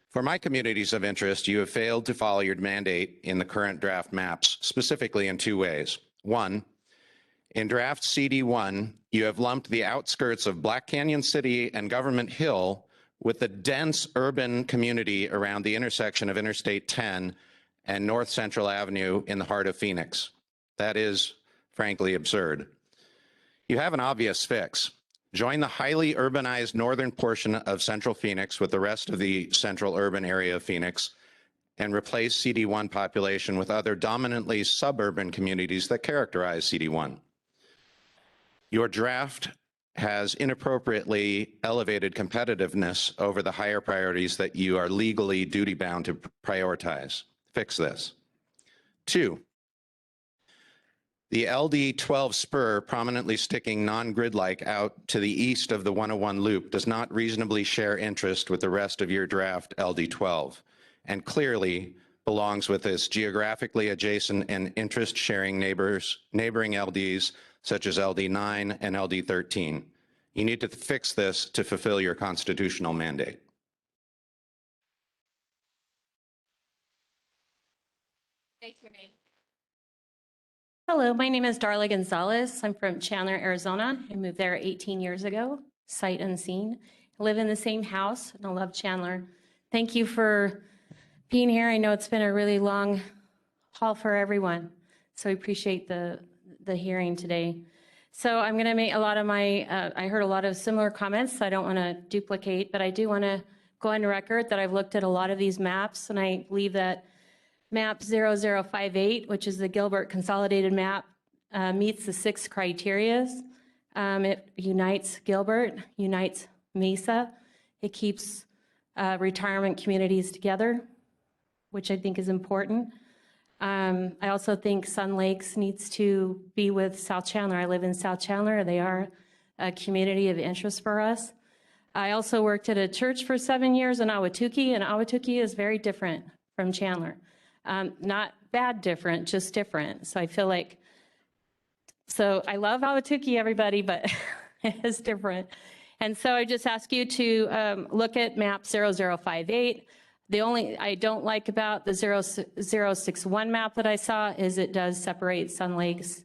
For my communities of interest, you have failed to follow your mandate in the current draft maps, specifically in 2 ways. 1, in draft CD1, you have lumped the outskirts of Black Canyon City and Government Hill with the dense urban community around the intersection of Interstate 10 and North Central Avenue in the heart of Phoenix. That is, frankly, absurd. You have an obvious fix. Join the highly urbanized northern portion of Central Phoenix with the rest of the central urban area of Phoenix and replace CD1 population with other dominantly suburban communities that characterize CD1. Your draft has inappropriately elevated competitiveness over the higher priorities that you are legally duty-bound to prioritize. Fix this. 2, the LD12 spur prominently sticking non-grid-like out to the east of the 101 loop does not reasonably share interest with the rest of your draft LD12, and clearly belongs with its geographically adjacent and interest-sharing neighboring LDs such as LD9 and LD13. You need to fix this to fulfill your constitutional mandate. Hello, my name is Darla Gonzalez. I'm from Chandler, Arizona. I moved there 18 years ago, sight unseen. I live in the same house and I love Chandler. Thank you for being here. I know it's been a really long haul for everyone, so I appreciate the hearing today. So I'm going to make a lot of I heard a lot of similar comments, so I don't want to duplicate, but I do want to go on record that I've looked at a lot of these maps, and I believe that map 0058, which is the Gilbert consolidated map, meets the 6 criteria. It unites Gilbert, unites Mesa. It keeps retirement communities together, which I think is important. I also think Sun Lakes needs to be with South Chandler. I live in South Chandler. They are a community of interest for us. I also worked at a church for 7 years in Ahwatukee, and Ahwatukee is very different from Chandler. Not bad different, just different. So I feel like, so I love Ahwatukee, everybody, but it is different. And so I just ask you to look at map 0058. The only I don't like about the 0061 map that I saw is it does separate Sun Lakes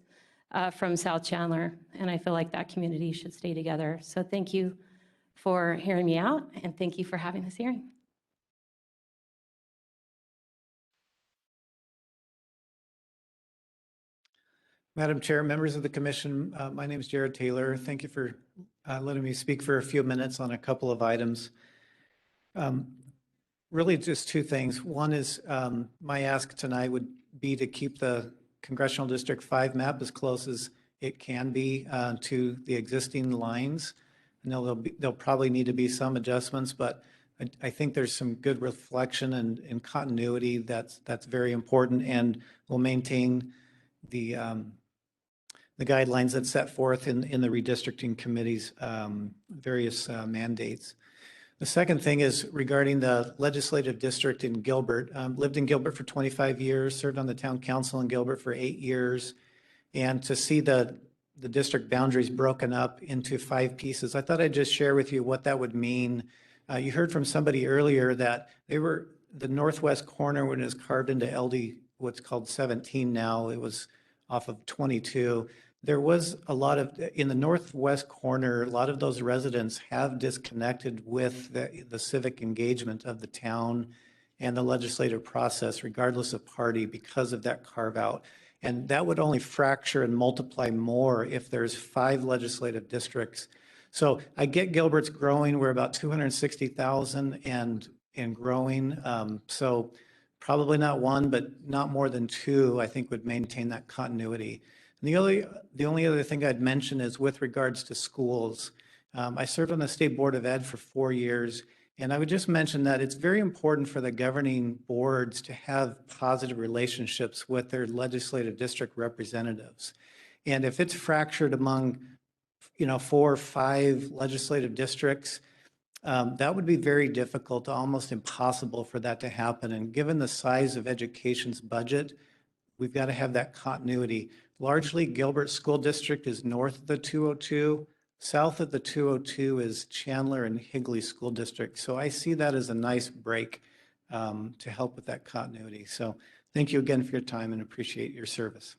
from South Chandler, and I feel like that community should stay together. So thank you for hearing me out, and thank you for having this hearing. Madam Chair, members of the commission, my name is Jared Taylor. Thank you for letting me speak for a few minutes on a couple of items. Really just 2 things. One is my ask tonight would be to keep the Congressional District 5 map as close as it can be to the existing lines. I know there'll probably need to be some adjustments, but I think there's some good reflection and continuity that's very important and will maintain the guidelines that's set forth in the redistricting committee's various mandates. The second thing is regarding the legislative district in Gilbert. Lived in Gilbert for 25 years, served on the town council in Gilbert for 8 years. And to see the district boundaries broken up into 5 pieces, I thought I'd just share with you what that would mean. You heard from somebody earlier that the northwest corner when it was carved into LD, what's called 17 now, it was off of 22. There was a lot of, in the northwest corner, a lot of those residents have disconnected with the civic engagement of the town and the legislative process, regardless of party, because of that carve out. And that would only fracture and multiply more if there's 5 legislative districts. So I get Gilbert's growing. We're about 260,000 and growing. So probably not 1, but not more than 2, I think would maintain that continuity. And the only other thing I'd mention is with regards to schools. I served on the State Board of Ed for 4 years, and I would just mention that it's very important for the governing boards to have positive relationships with their legislative district representatives. And if it's fractured among, 4 or 5 legislative districts, that would be very difficult, almost impossible for that to happen. And given the size of education's budget, we've got to have that continuity. Largely, Gilbert School District is north of the 202. South of the 202 is Chandler and Higley School District. So I see that as a nice break to help with that continuity. So thank you again for your time and appreciate your service.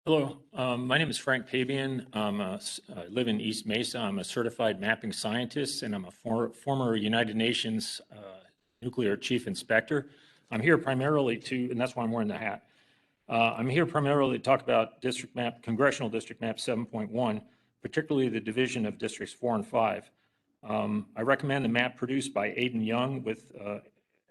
Hello, my name is Frank Pabian. I live in East Mesa. I'm a certified mapping scientist, and I'm a former United Nations nuclear chief inspector. I'm here primarily and that's why I'm wearing the hat. I'm here primarily to talk about Congressional District Map 7.1, particularly the division of Districts 4 and 5. I recommend the map produced by Aidan Young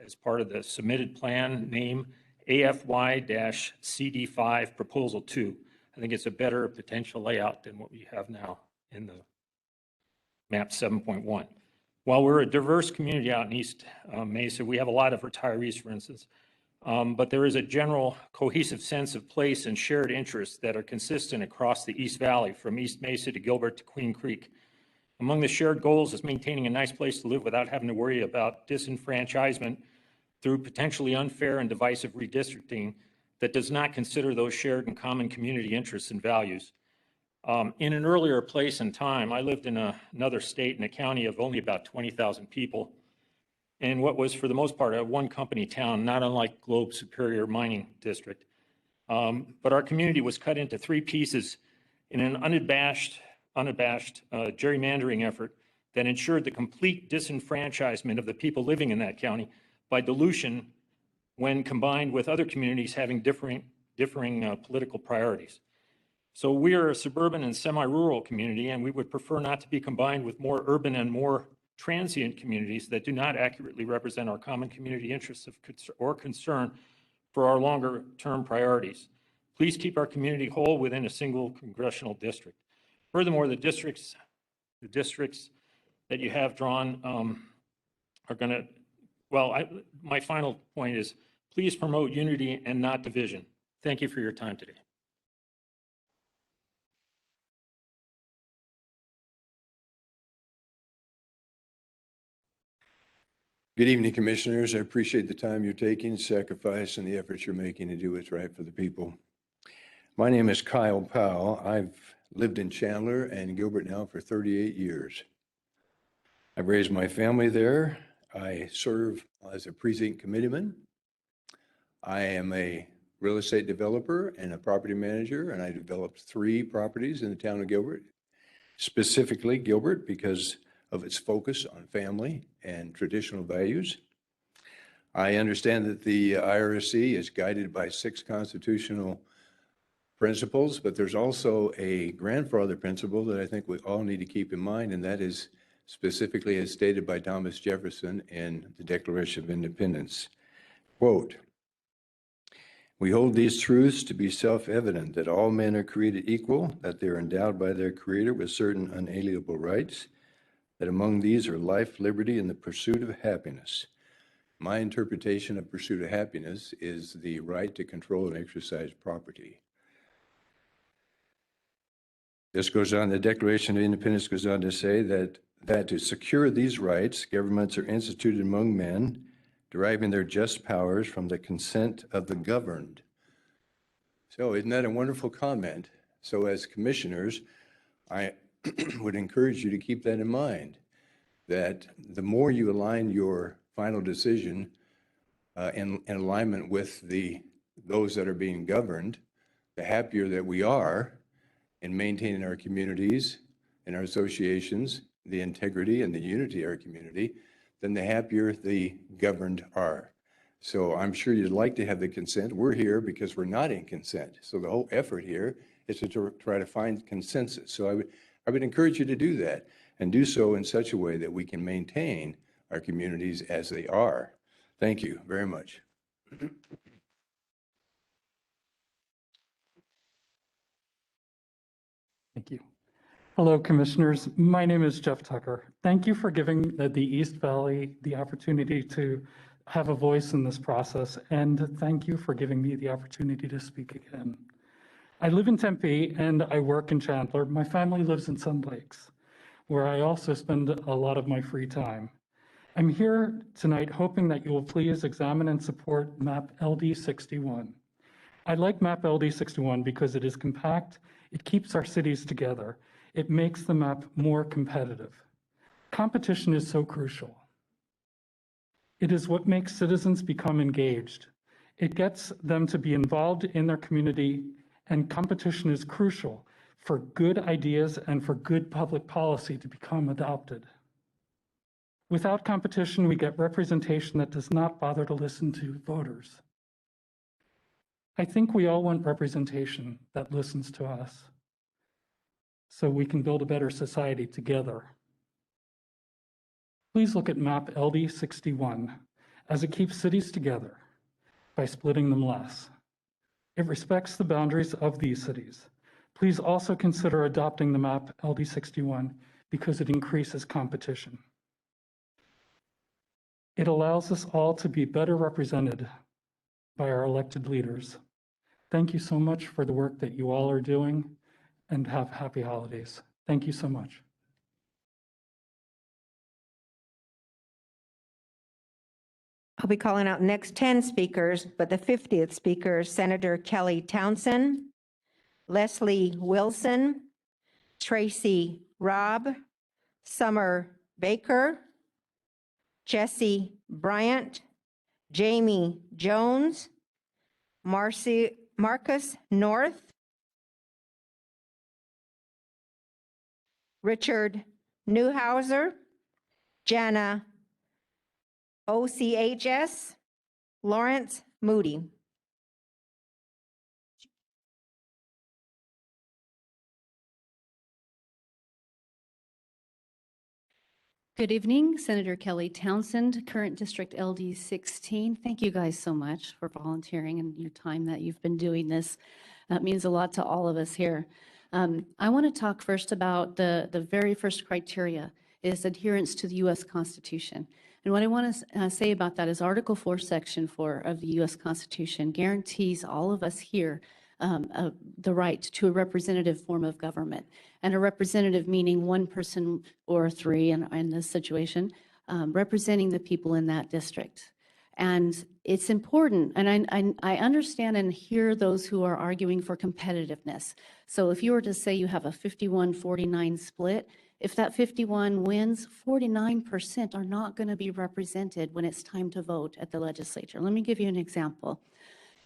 as part of the submitted plan name AFY-CD5 Proposal 2. I think it's a better potential layout than what we have now in the map 7.1. While we're a diverse community out in East Mesa, we have a lot of retirees, for instance, but there is a general cohesive sense of place and shared interests that are consistent across the East Valley, from East Mesa to Gilbert to Queen Creek. Among the shared goals is maintaining a nice place to live without having to worry about disenfranchisement through potentially unfair and divisive redistricting that does not consider those shared and common community interests and values. In an earlier place and time, I lived in another state in a county of only about 20,000 people, in what was for the most part a one-company town, not unlike Globe Superior Mining District. But our community was cut into 3 pieces in an unabashed gerrymandering effort that ensured the complete disenfranchisement of the people living in that county by dilution when combined with other communities having differing political priorities. So we are a suburban and semi-rural community, and we would prefer not to be combined with more urban and more transient communities that do not accurately represent our common community interests or concern for our longer-term priorities. Please keep our community whole within a single congressional district. Furthermore, the districts that you have drawn are going to, my final point is, please promote unity and not division. Thank you for your time today. Good evening, Commissioners. I appreciate the time you're taking, sacrifice, and the efforts you're making to do what's right for the people. My name is Kyle Powell. I've lived in Chandler and Gilbert now for 38 years. I've raised my family there. I serve as a precinct committeeman. I am a real estate developer and a property manager, and I developed 3 properties in the town of Gilbert, specifically Gilbert because of its focus on family and traditional values. I understand that the IRC is guided by 6 constitutional principles, but there's also a grandfather principle that I think we all need to keep in mind, and that is specifically as stated by Thomas Jefferson in the Declaration of Independence. Quote, "We hold these truths to be self-evident, that all men are created equal, that they are endowed by their Creator with certain unalienable rights, that among these are life, liberty, and the pursuit of happiness." My interpretation of pursuit of happiness is the right to control and exercise property. This goes on, the Declaration of Independence goes on to say that to secure these rights, governments are instituted among men, deriving their just powers from the consent of the governed. So isn't that a wonderful comment? So as commissioners, I would encourage you to keep that in mind, that the more you align your final decision in alignment with those that are being governed, the happier that we are in maintaining our communities and our associations, the integrity and the unity of our community, then the happier the governed are. So I'm sure you'd like to have the consent. We're here because we're not in consent. So the whole effort here is to try to find consensus. So I would encourage you to do that and do so in such a way that we can maintain our communities as they are. Thank you very much. Thank you. Hello, Commissioners. My name is Jeff Tucker. Thank you for giving the East Valley the opportunity to have a voice in this process, and thank you for giving me the opportunity to speak again. I live in Tempe and I work in Chandler. My family lives in Sun Lakes, where I also spend a lot of my free time. I'm here tonight hoping that you will please examine and support MAP LD 61. I like MAP LD 61 because it is compact, it keeps our cities together, it makes the map more competitive. Competition is so crucial. It is what makes citizens become engaged. It gets them to be involved in their community, and competition is crucial for good ideas and for good public policy to become adopted. Without competition, we get representation that does not bother to listen to voters. I think we all want representation that listens to us, so we can build a better society together. Please look at MAP LD 61 as it keeps cities together by splitting them less. It respects the boundaries of these cities. Please also consider adopting the MAP LD 61 because it increases competition. It allows us all to be better represented by our elected leaders. Thank you so much for the work that you all are doing, and have happy holidays. Thank you so much. I'll be calling out next 10 speakers, but the 50th speaker is Senator Kelly Townsend, Leslie Wilson, Tracy Robb, Summer Baker, Jesse Bryant, Jamie Jones, Marcus North, Richard Newhouser, Jana OCHS, Lawrence Moody. Good evening, Senator Kelly Townsend, current District LD 16. Thank you guys so much for volunteering and your time that you've been doing this. That means a lot to all of us here. I want to talk first about the very first criteria is adherence to the U.S. Constitution. And what I want to say about that is Article 4, Section 4 of the U.S. Constitution guarantees all of us here the right to a representative form of government. And a representative meaning one person or three in this situation, representing the people in that district. And it's important, and I understand and hear those who are arguing for competitiveness. So if you were to say you have a 51-49 split, if that 51 wins, 49% are not going to be represented when it's time to vote at the legislature. Let me give you an example.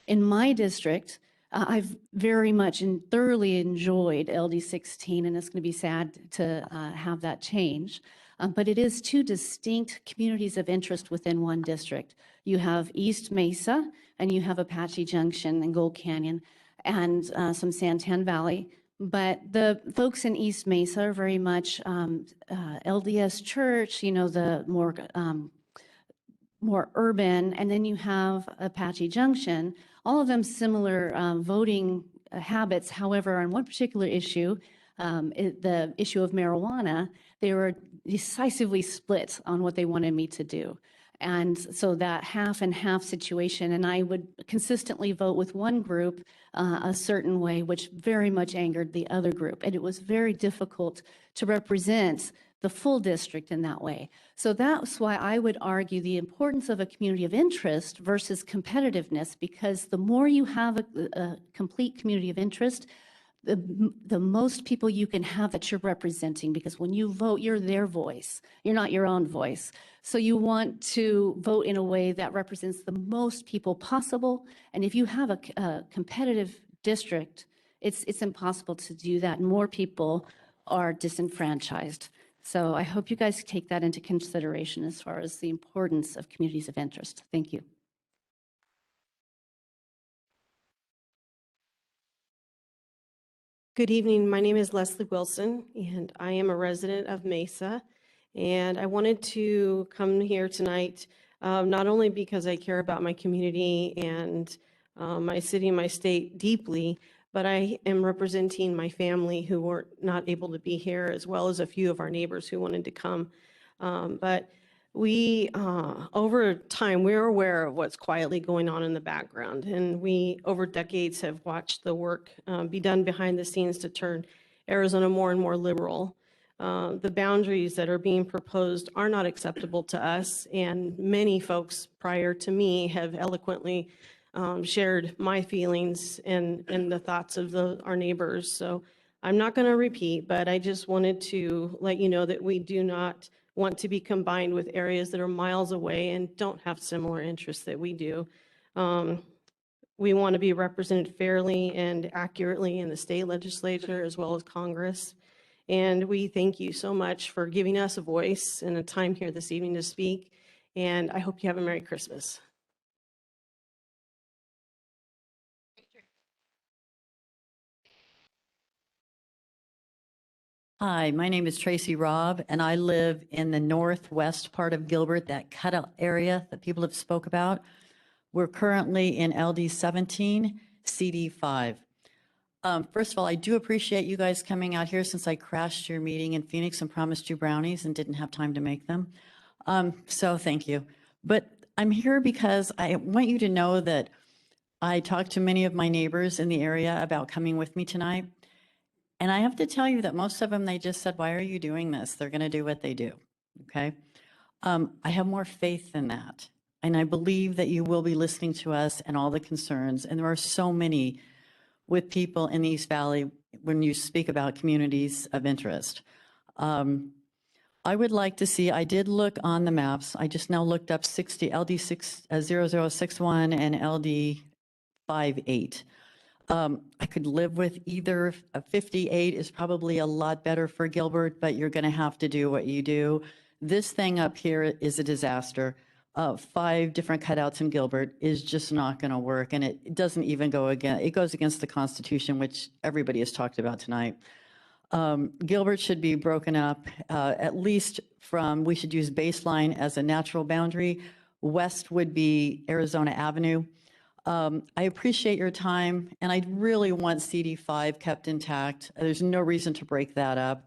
In my district, I've very much and thoroughly enjoyed LD 16, and it's going to be sad to have that change. But it is two distinct communities of interest within one district. You have East Mesa, and you have Apache Junction and Gold Canyon, and some Santan Valley. But the folks in East Mesa are very much LDS Church, you know, the more more urban, and then you have Apache Junction, all of them similar voting habits. However, on one particular issue, the issue of marijuana, they were decisively split on what they wanted me to do. And so that half and half situation, and I would consistently vote with one group a certain way, which very much angered the other group. And it was very difficult to represent the full district in that way. So that's why I would argue the importance of a community of interest versus competitiveness, because the more you have a complete community of interest, the most people you can have that you're representing, because when you vote, you're their voice. You're not your own voice. So you want to vote in a way that represents the most people possible. And if you have a competitive district, it's impossible to do that. More people are disenfranchised. So I hope you guys take that into consideration as far as the importance of communities of interest. Thank you. Good evening. My name is Leslie Wilson, and I am a resident of Mesa. And I wanted to come here tonight, not only because I care about my community and my city and my state deeply, but I am representing my family who were not able to be here, as well as a few of our neighbors who wanted to come. But we, over time, we're aware of what's quietly going on in the background. And we, over decades, have watched the work be done behind the scenes to turn Arizona more and more liberal. The boundaries that are being proposed are not acceptable to us. And many folks prior to me have eloquently shared my feelings and the thoughts of our neighbors. So I'm not going to repeat, but I just wanted to let you know that we do not want to be combined with areas that are miles away and don't have similar interests that we do. We want to be represented fairly and accurately in the state legislature as well as Congress. And we thank you so much for giving us a voice and a time here this evening to speak. And I hope you have a Merry Christmas. Hi, my name is Tracy Robb, and I live in the northwest part of Gilbert, that cutout area that people have spoke about. We're currently in LD 17, CD 5. First of all, I do appreciate you guys coming out here, since I crashed your meeting in Phoenix and promised you brownies and didn't have time to make them. So thank you. But I'm here because I want you to know that I talked to many of my neighbors in the area about coming with me tonight. And I have to tell you that most of them, they just said, why are you doing this? They're going to do what they do. Okay. I have more faith than that. And I believe that you will be listening to us and all the concerns. And there are so many with people in the East Valley when you speak about communities of interest. I would like to see, I did look on the maps. I just now looked up LD 0061 and LD 58. I could live with either. 58 is probably a lot better for Gilbert, but you're going to have to do what you do. This thing up here is a disaster. 5 different cutouts in Gilbert is just not going to work, and it doesn't even go against, it goes against the Constitution, which everybody has talked about tonight. Gilbert should be broken up, at least from, we should use baseline as a natural boundary. West would be Arizona Avenue. I appreciate your time, and I really want CD5 kept intact. There's no reason to break that up.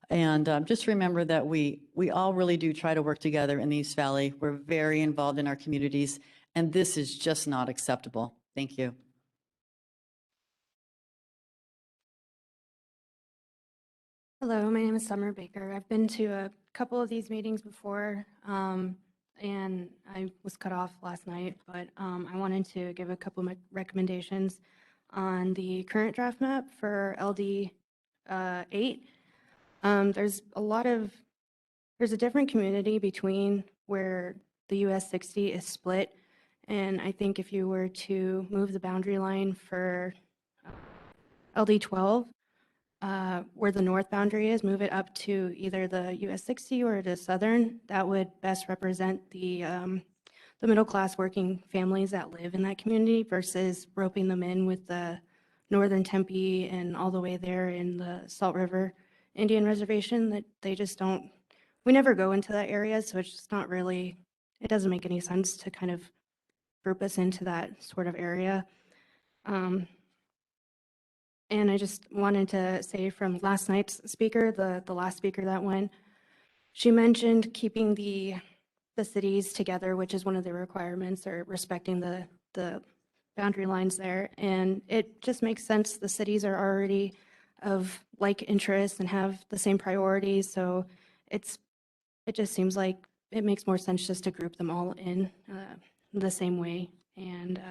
And just remember that we all really do try to work together in the East Valley. We're very involved in our communities, and this is just not acceptable. Thank you. Hello, my name is Summer Baker. I've been to a couple of these meetings before, and I was cut off last night, but I wanted to give a couple of recommendations on the current draft map for LD 8. There's a different community between where the US 60 is split, and I think if you were to move the boundary line for LD 12, where the north boundary is, move it up to either the US 60 or the southern, that would best represent the middle-class working families that live in that community versus roping them in with the northern Tempe and all the way there in the Salt River Indian Reservation. That they just don't, we never go into that area, so it's just not really it doesn't make any sense to kind of group us into that sort of area. And I just wanted to say from last night's speaker, the last speaker that went, she mentioned keeping the cities together, which is one of the requirements, or respecting the boundary lines there. And it just makes sense. The cities are already of like interest and have the same priorities. So it just seems like it makes more sense just to group them all in the same way. And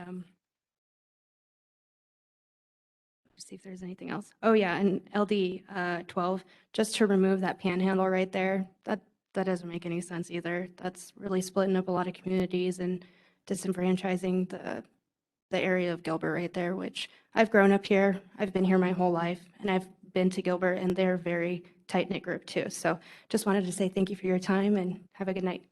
see if there's anything else. Oh yeah, and LD 12, just to remove that panhandle right there, that doesn't make any sense either. That's really splitting up a lot of communities and disenfranchising the area of Gilbert right there, which I've grown up here. I've been here my whole life, and I've been to Gilbert, and they're a very tight-knit group too. So just wanted to say thank you for your time and have a good night.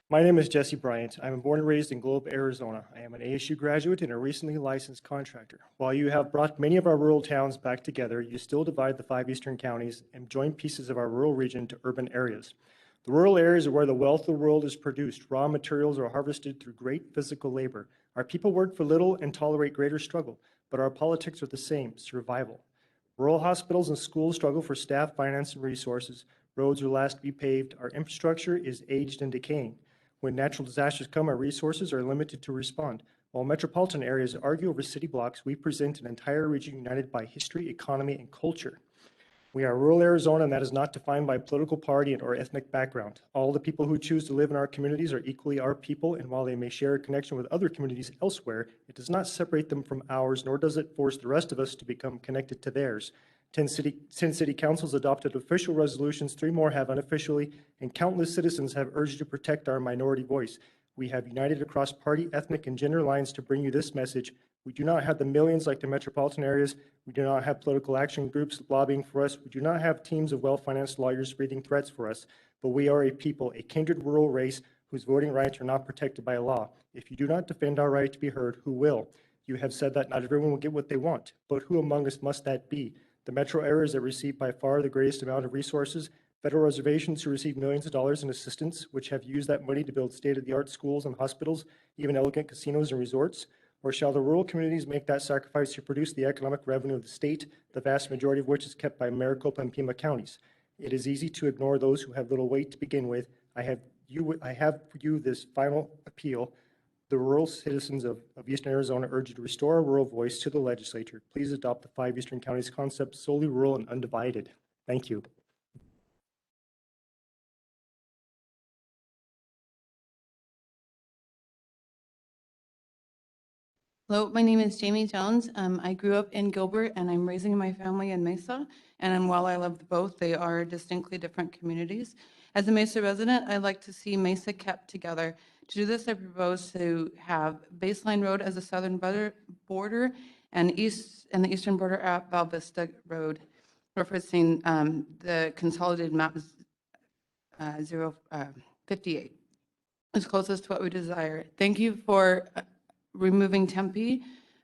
My name is Jesse Bryant. I'm born and raised in Globe, Arizona. I am an ASU graduate and a recently licensed contractor. While you have brought many of our rural towns back together, you still divide the 5 eastern counties and join pieces of our rural region to urban areas. The rural areas are where the wealth of the world is produced. Raw materials are harvested through great physical labor. Our people work for little and tolerate greater struggle, but our politics are the same, survival. Rural hospitals and schools struggle for staff, finance, and resources. Roads are last to be paved. Our infrastructure is aged and decaying. When natural disasters come, our resources are limited to respond. While metropolitan areas argue over city blocks, we present an entire region united by history, economy, and culture. We are rural Arizona, and that is not defined by political party or ethnic background. All the people who choose to live in our communities are equally our people, and while they may share a connection with other communities elsewhere, it does not separate them from ours, nor does it force the rest of us to become connected to theirs. 10 city councils adopted official resolutions, 3 more have unofficially, and countless citizens have urged to protect our minority voice. We have united across party, ethnic, and gender lines to bring you this message. We do not have the millions like the metropolitan areas. We do not have political action groups lobbying for us. We do not have teams of well-financed lawyers breathing threats for us. But we are a people, a kindred rural race whose voting rights are not protected by law. If you do not defend our right to be heard, who will? You have said that not everyone will get what they want, but who among us must that be? The metro areas that receive by far the greatest amount of resources, federal reservations who receive millions of dollars in assistance, which have used that money to build state-of-the-art schools and hospitals, even elegant casinos and resorts? Or shall the rural communities make that sacrifice to produce the economic revenue of the state, the vast majority of which is kept by Maricopa and Pima counties? It is easy to ignore those who have little weight to begin with. I have for you this final appeal. The rural citizens of Eastern Arizona urge you to restore a rural voice to the legislature. Please adopt the 5 Eastern counties concept solely rural and undivided. Thank you. Hello, my name is Jamie Jones. I grew up in Gilbert and I'm raising my family in Mesa. And while I love both, they are distinctly different communities. As a Mesa resident, I'd like to see Mesa kept together. To do this, I propose to have Baseline Road as a southern border and the eastern border at Val Vista Road, referencing the consolidated map 058. It's closest to what we desire. Thank you for removing Tempe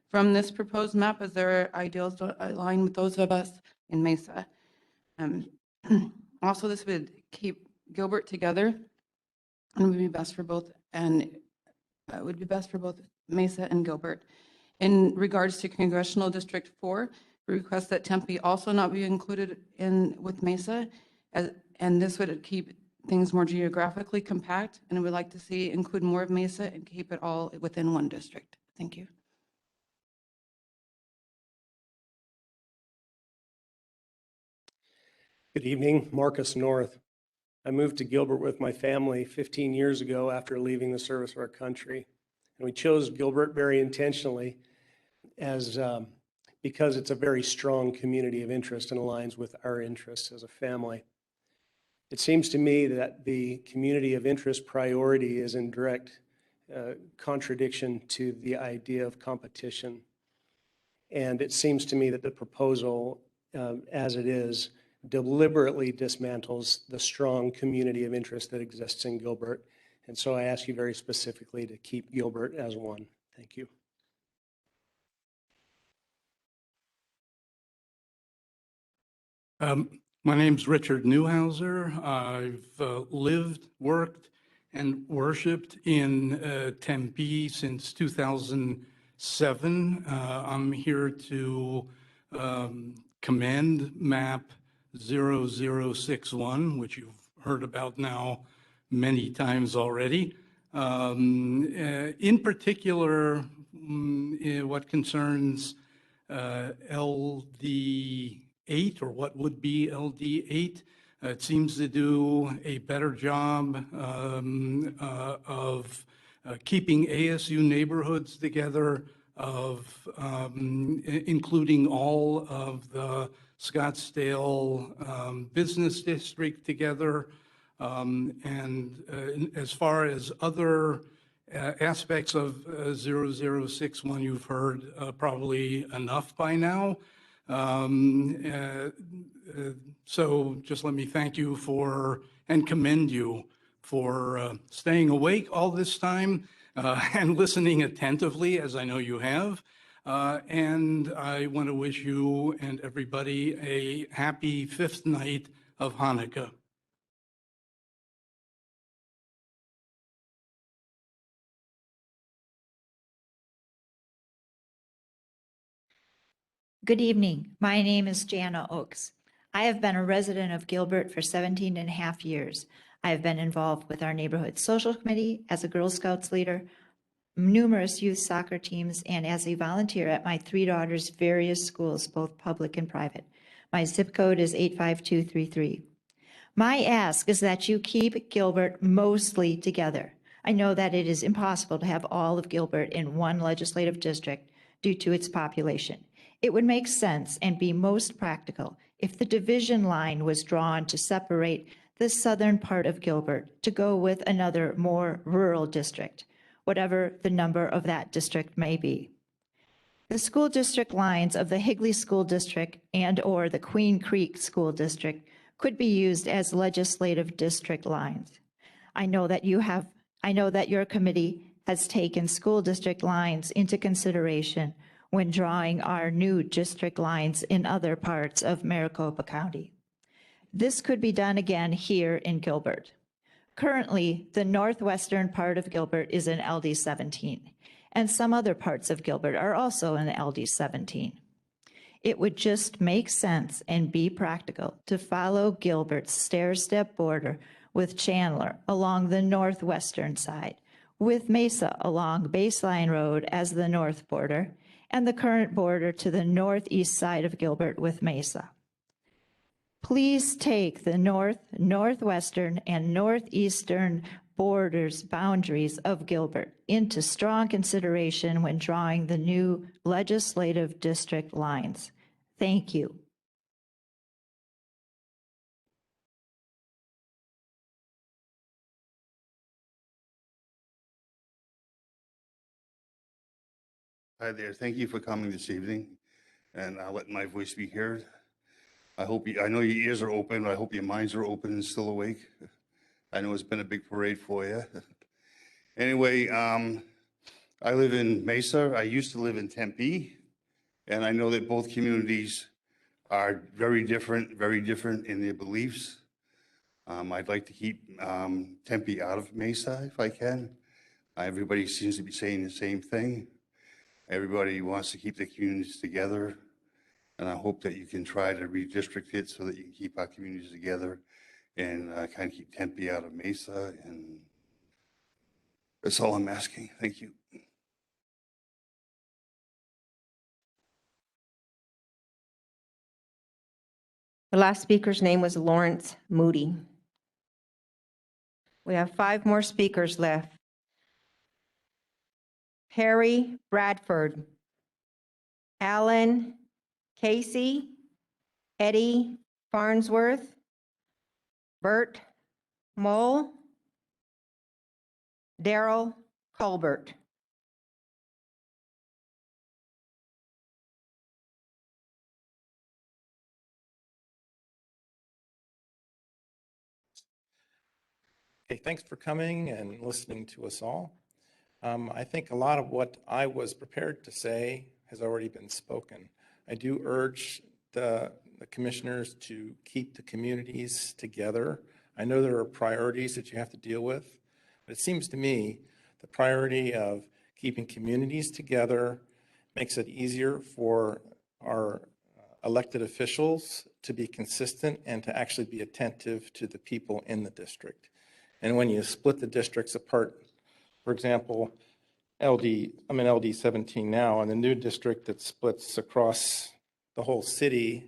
from this proposed map, as their ideals don't align with those of us in Mesa. Also, this would keep Gilbert together and would be best for both, and would be best for both Mesa and Gilbert. In regards to Congressional District 4, we request that Tempe also not be included in with Mesa, and this would keep things more geographically compact, and we'd like to see include more of Mesa and keep it all within one district. Thank you. Good evening, Marcus North. I moved to Gilbert with my family 15 years ago after leaving the service of our country. And we chose Gilbert very intentionally as because it's a very strong community of interest and aligns with our interests as a family. It seems to me that the community of interest priority is in direct contradiction to the idea of competition. And it seems to me that the proposal, as it is, deliberately dismantles the strong community of interest that exists in Gilbert. And so I ask you very specifically to keep Gilbert as one. Thank you. My name's Richard Newhauser. I've lived, worked, and worshiped in Tempe since 2007. I'm here to commend map 0061, which you've heard about now many times already. In particular, what concerns LD8, or what would be LD8, it seems to do a better job of keeping ASU neighborhoods together, of including all of the Scottsdale business district together. And as far as other aspects of 0061, you've heard probably enough by now. So just let me thank you for, and commend you for staying awake all this time and listening attentively, as I know you have. And I want to wish you and everybody a happy 5th night of Hanukkah. Good evening. My name is Jana Oaks. I have been a resident of Gilbert for 17 and a half years. I have been involved with our neighborhood social committee as a Girl Scouts leader, numerous youth soccer teams, and as a volunteer at my 3 daughters' various schools, both public and private. My zip code is 85233. My ask is that you keep Gilbert mostly together. I know that it is impossible to have all of Gilbert in one legislative district due to its population. It would make sense and be most practical if the division line was drawn to separate the southern part of Gilbert to go with another more rural district, whatever the number of that district may be. The school district lines of the Higley School District and/or the Queen Creek School District could be used as legislative district lines. I know that your committee has taken school district lines into consideration when drawing our new district lines in other parts of Maricopa County. This could be done again here in Gilbert. Currently, the northwestern part of Gilbert is in LD 17, and some other parts of Gilbert are also in LD 17. It would just make sense and be practical to follow Gilbert's stair-step border with Chandler along the northwestern side, with Mesa along Baseline Road as the north border, and the current border to the northeast side of Gilbert with Mesa. Please take the north, northwestern, and northeastern boundaries of Gilbert into strong consideration when drawing the new legislative district lines. Thank you. Hi there. Thank you for coming this evening, and I'll let my voice be heard. I know your ears are open, but I hope your minds are open and still awake. I know it's been a big parade for you. Anyway, I live in Mesa. I used to live in Tempe, and I know that both communities are very different in their beliefs. I'd like to keep Tempe out of Mesa if I can. Everybody seems to be saying the same thing. Everybody wants to keep the communities together, and I hope that you can try to redistrict it so that you can keep our communities together and kind of keep Tempe out of Mesa, and that's all I'm asking. Thank you. The last speaker's name was Lawrence Moody. We have 5 more speakers left. Harry Bradford, Alan Casey, Eddie Farnsworth, Bert Mole, Daryl Colbert. Okay, thanks for coming and listening to us all. I think a lot of what I was prepared to say has already been spoken. I do urge the the commissioners to keep the communities together. I know there are priorities that you have to deal with, but it seems to me the priority of keeping communities together makes it easier for our elected officials to be consistent and to actually be attentive to the people in the district. And when you split the districts apart, for example, I'm in LD 17 now, and the new district that splits across the whole city,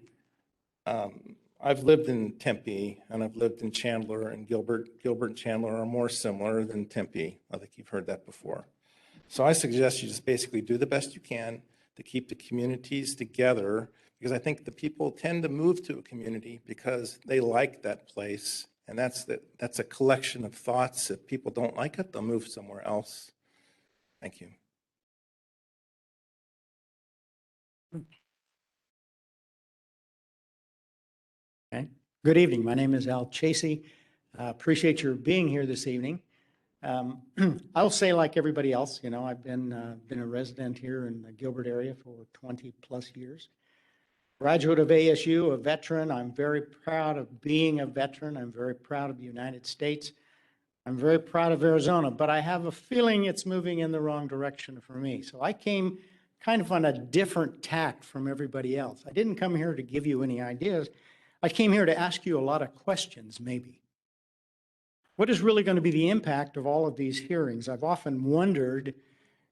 I've lived in Tempe and I've lived in Chandler and Gilbert. Gilbert and Chandler are more similar than Tempe. I think you've heard that before. So I suggest you just basically do the best you can to keep the communities together, because I think the people tend to move to a community because they like that place. And that's a collection of thoughts. If people don't like it, they'll move somewhere else. Thank you. Okay. Good evening. My name is Al Chasey. Appreciate your being here this evening. I'll say like everybody else, you know, I've been a resident here in the Gilbert area for 20 plus years. Graduate of ASU, a veteran. I'm very proud of being a veteran. I'm very proud of the United States. I'm very proud of Arizona, but I have a feeling it's moving in the wrong direction for me. So I came kind of on a different tack from everybody else. I didn't come here to give you any ideas. I came here to ask you a lot of questions, maybe. What is really going to be the impact of all of these hearings? I've often wondered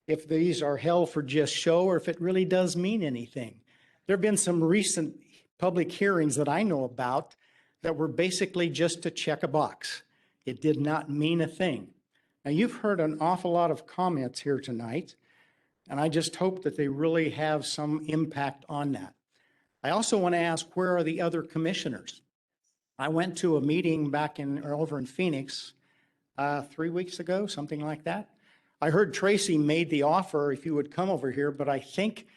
if these are held for just show or if it really does mean anything. There have been some recent public hearings that I know about that were basically just to check a box. It did not mean a thing. Now, you've heard an awful lot of comments here tonight, and I just hope that they really have some impact on that. I also want to ask, where are the other commissioners? I went to a meeting over in Phoenix 3 weeks ago, something like that. I heard Tracy made the offer if you would come over here, but I think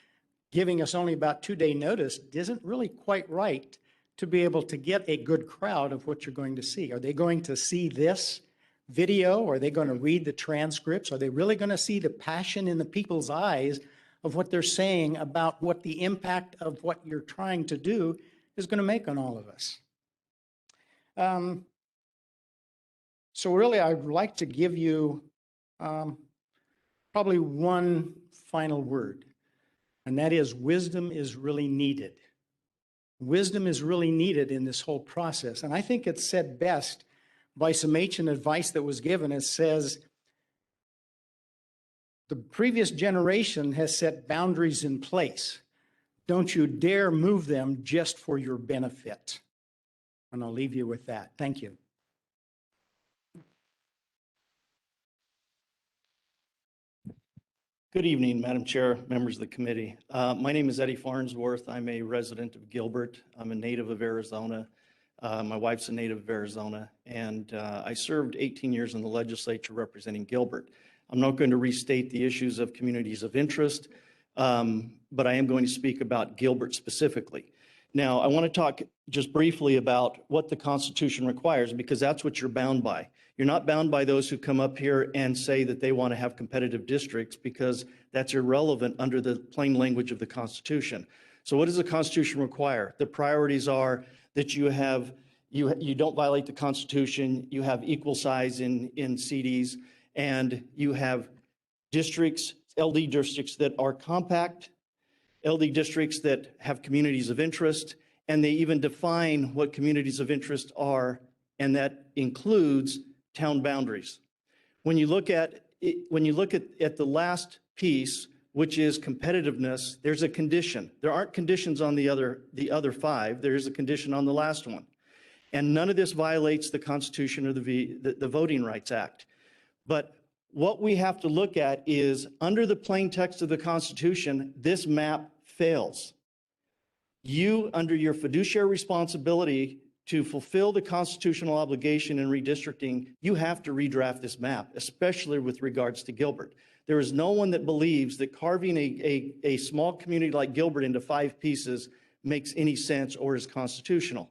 giving us only about 2-day notice isn't really quite right to be able to get a good crowd of what you're going to see. Are they going to see this video? Are they going to read the transcripts? Are they really going to see the passion in the people's eyes of what they're saying about what the impact of what you're trying to do is going to make on all of us? So really, I'd like to give you probably one final word, and that is wisdom is really needed. Wisdom is really needed in this whole process. And I think it's said best by some ancient advice that was given. It says, the previous generation has set boundaries in place. Don't you dare move them just for your benefit. And I'll leave you with that. Thank you. Good evening, Madam Chair, members of the committee. My name is Eddie Farnsworth. I'm a resident of Gilbert. I'm a native of Arizona. My wife's a native of Arizona, and I served 18 years in the legislature representing Gilbert. I'm not going to restate the issues of communities of interest, but I am going to speak about Gilbert specifically. Now, I want to talk just briefly about what the Constitution requires, because that's what you're bound by. You're not bound by those who come up here and say that they want to have competitive districts, because that's irrelevant under the plain language of the Constitution. So what does the Constitution require? The priorities are that you don't violate the Constitution, you have equal size in CDs, and you have districts, LD districts that are compact, LD districts that have communities of interest, and they even define what communities of interest are, and that includes town boundaries. When you look at the last piece, which is competitiveness, there's a condition. There aren't conditions on the other five. There is a condition on the last one. And none of this violates the Constitution or the Voting Rights Act. But what we have to look at is, under the plain text of the Constitution, this map fails. You, under your fiduciary responsibility to fulfill the constitutional obligation in redistricting, you have to redraft this map, especially with regards to Gilbert. There is no one that believes that carving a small community like Gilbert into 5 pieces makes any sense or is constitutional.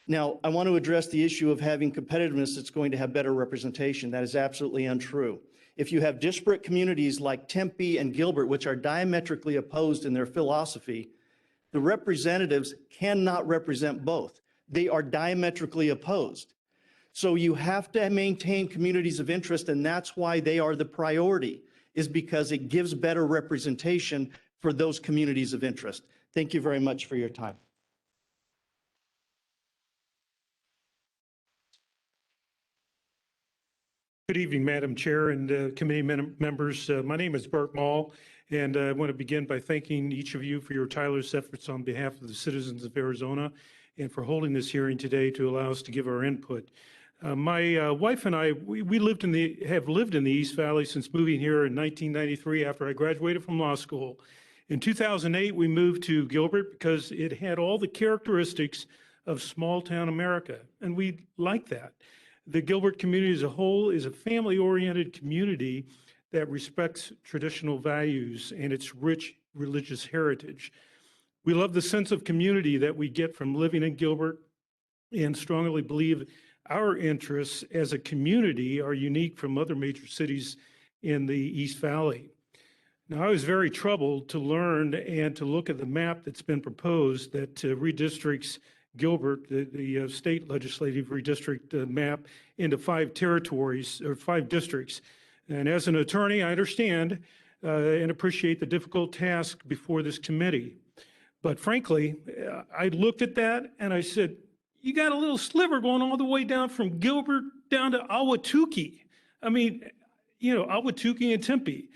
Now, I want to address the issue of having competitiveness that's going to have better representation. That is absolutely untrue. If you have disparate communities like Tempe and Gilbert, which are diametrically opposed in their philosophy, The representatives cannot represent both. They are diametrically opposed. So you have to maintain communities of interest, and that's why they are the priority, is because it gives better representation for those communities of interest. Thank you very much for your time. Good evening, Madam Chair and committee members. My name is Bert Mall, and I want to begin by thanking each of you for your tireless efforts on behalf of the citizens of Arizona and for holding this hearing today to allow us to give our input. My wife and I, we have lived in the East Valley since moving here in 1993 after I graduated from law school. In 2008, we moved to Gilbert because it had all the characteristics of small town America, and we like that. The Gilbert community as a whole is a family-oriented community that respects traditional values and its rich religious heritage. We love the sense of community that we get from living in Gilbert and strongly believe our interests as a community are unique from other major cities in the East Valley. Now, I was very troubled to learn and to look at the map that's been proposed that redistricts Gilbert, the state legislative redistrict map, into 5 territories or 5 districts. And as an attorney, I understand and appreciate the difficult task before this committee. But frankly, I looked at that and I said, you got a little sliver going all the way down from Gilbert down to Ahwatukee. I mean, you know, Ahwatukee and Tempe.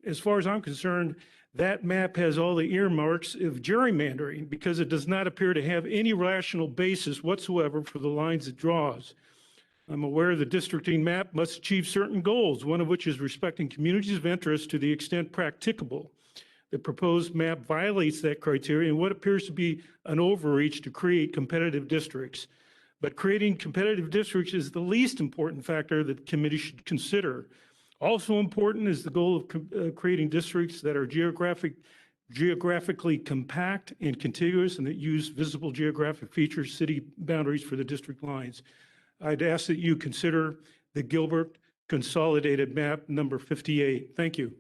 As far as I'm concerned, that map has all the earmarks of gerrymandering because it does not appear to have any rational basis whatsoever for the lines it draws. I'm aware the districting map must achieve certain goals, one of which is respecting communities of interest to the extent practicable. The proposed map violates that criteria in what appears to be an overreach to create competitive districts. But creating competitive districts is the least important factor that the committee should consider. Also important is the goal of creating districts that are geographically compact and contiguous and that use visible geographic features, city boundaries for the district lines. I'd ask that you consider the Gilbert Consolidated Map number 58. Thank you.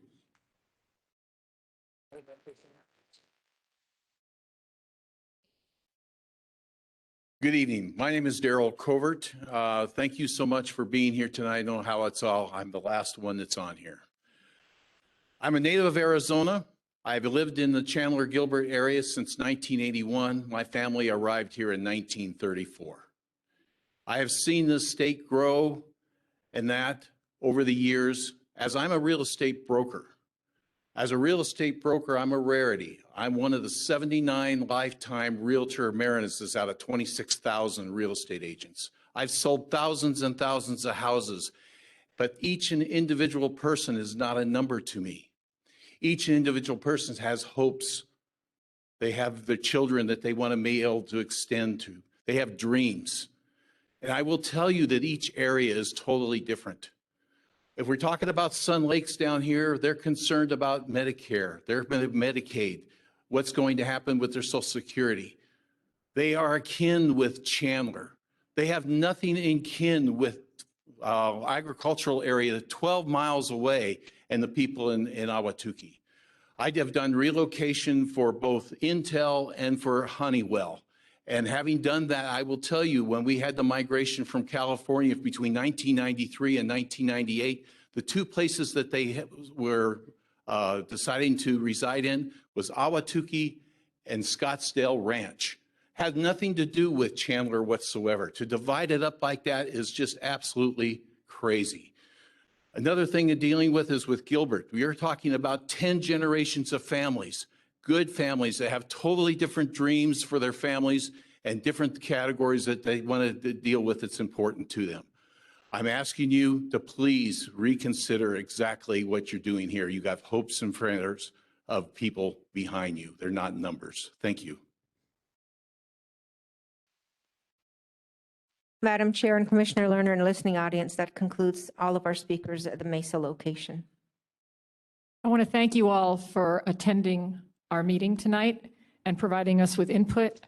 Good evening. My name is Daryl Covert. Thank you so much for being here tonight. I know how it's all. I'm the last one that's on here. I'm a native of Arizona. I've lived in the Chandler-Gilbert area since 1981. My family arrived here in 1934. I have seen this state grow and that over the years as I'm a real estate broker. As a real estate broker, I'm a rarity. I'm one of the 79 lifetime realtor emeritus out of 26,000 real estate agents. I've sold thousands and thousands of houses, but each individual person is not a number to me. Each individual person has hopes. They have their children that they want to be able to extend to. They have dreams. And I will tell you that each area is totally different. If we're talking about Sun Lakes down here, they're concerned about Medicare, they're Medicaid, what's going to happen with their Social Security. They are akin with Chandler. They have nothing in kin with agricultural area 12 miles away and the people in Ahwatukee. I have done relocation for both Intel and for Honeywell. And having done that, I will tell you, when we had the migration from California between 1993 and 1998, the 2 places that they were deciding to reside in was Ahwatukee and Scottsdale Ranch. Had nothing to do with Chandler whatsoever. To divide it up like that is just absolutely crazy. Another thing in dealing with is with Gilbert. We are talking about 10 generations of families. Good families that have totally different dreams for their families and different categories that they want to deal with that's important to them. I'm asking you to please reconsider exactly what you're doing here. You have hopes and prayers of people behind you. They're not numbers. Thank you. Madam Chair and Commissioner Lerner and listening audience, that concludes all of our speakers at the Mesa location. I want to thank you all for attending our meeting tonight and providing us with input.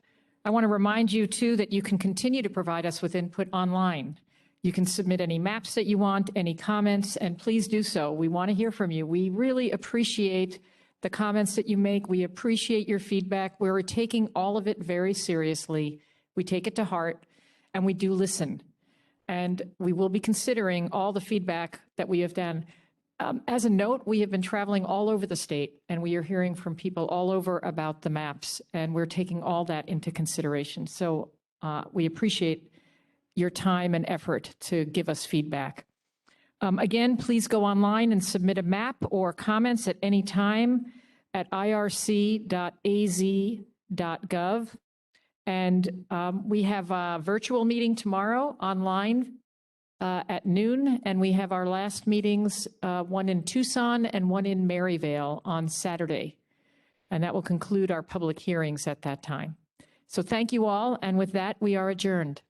I want to remind you too that you can continue to provide us with input online. You can submit any maps that you want, any comments, and please do so. We want to hear from you. We really appreciate the comments that you make. We appreciate your feedback. We're taking all of it very seriously. We take it to heart, and we do listen. And we will be considering all the feedback that we have done. As a note, we have been traveling all over the state, and we are hearing from people all over about the maps, and we're taking all that into consideration. So we appreciate your time and effort to give us feedback. Again, please go online and submit a map or comments at any time at irc.az.gov. And we have a virtual meeting tomorrow online at noon, and we have our last meetings, one in Tucson and one in Maryvale on Saturday. And that will conclude our public hearings at that time. So thank you all, and with that, we are adjourned.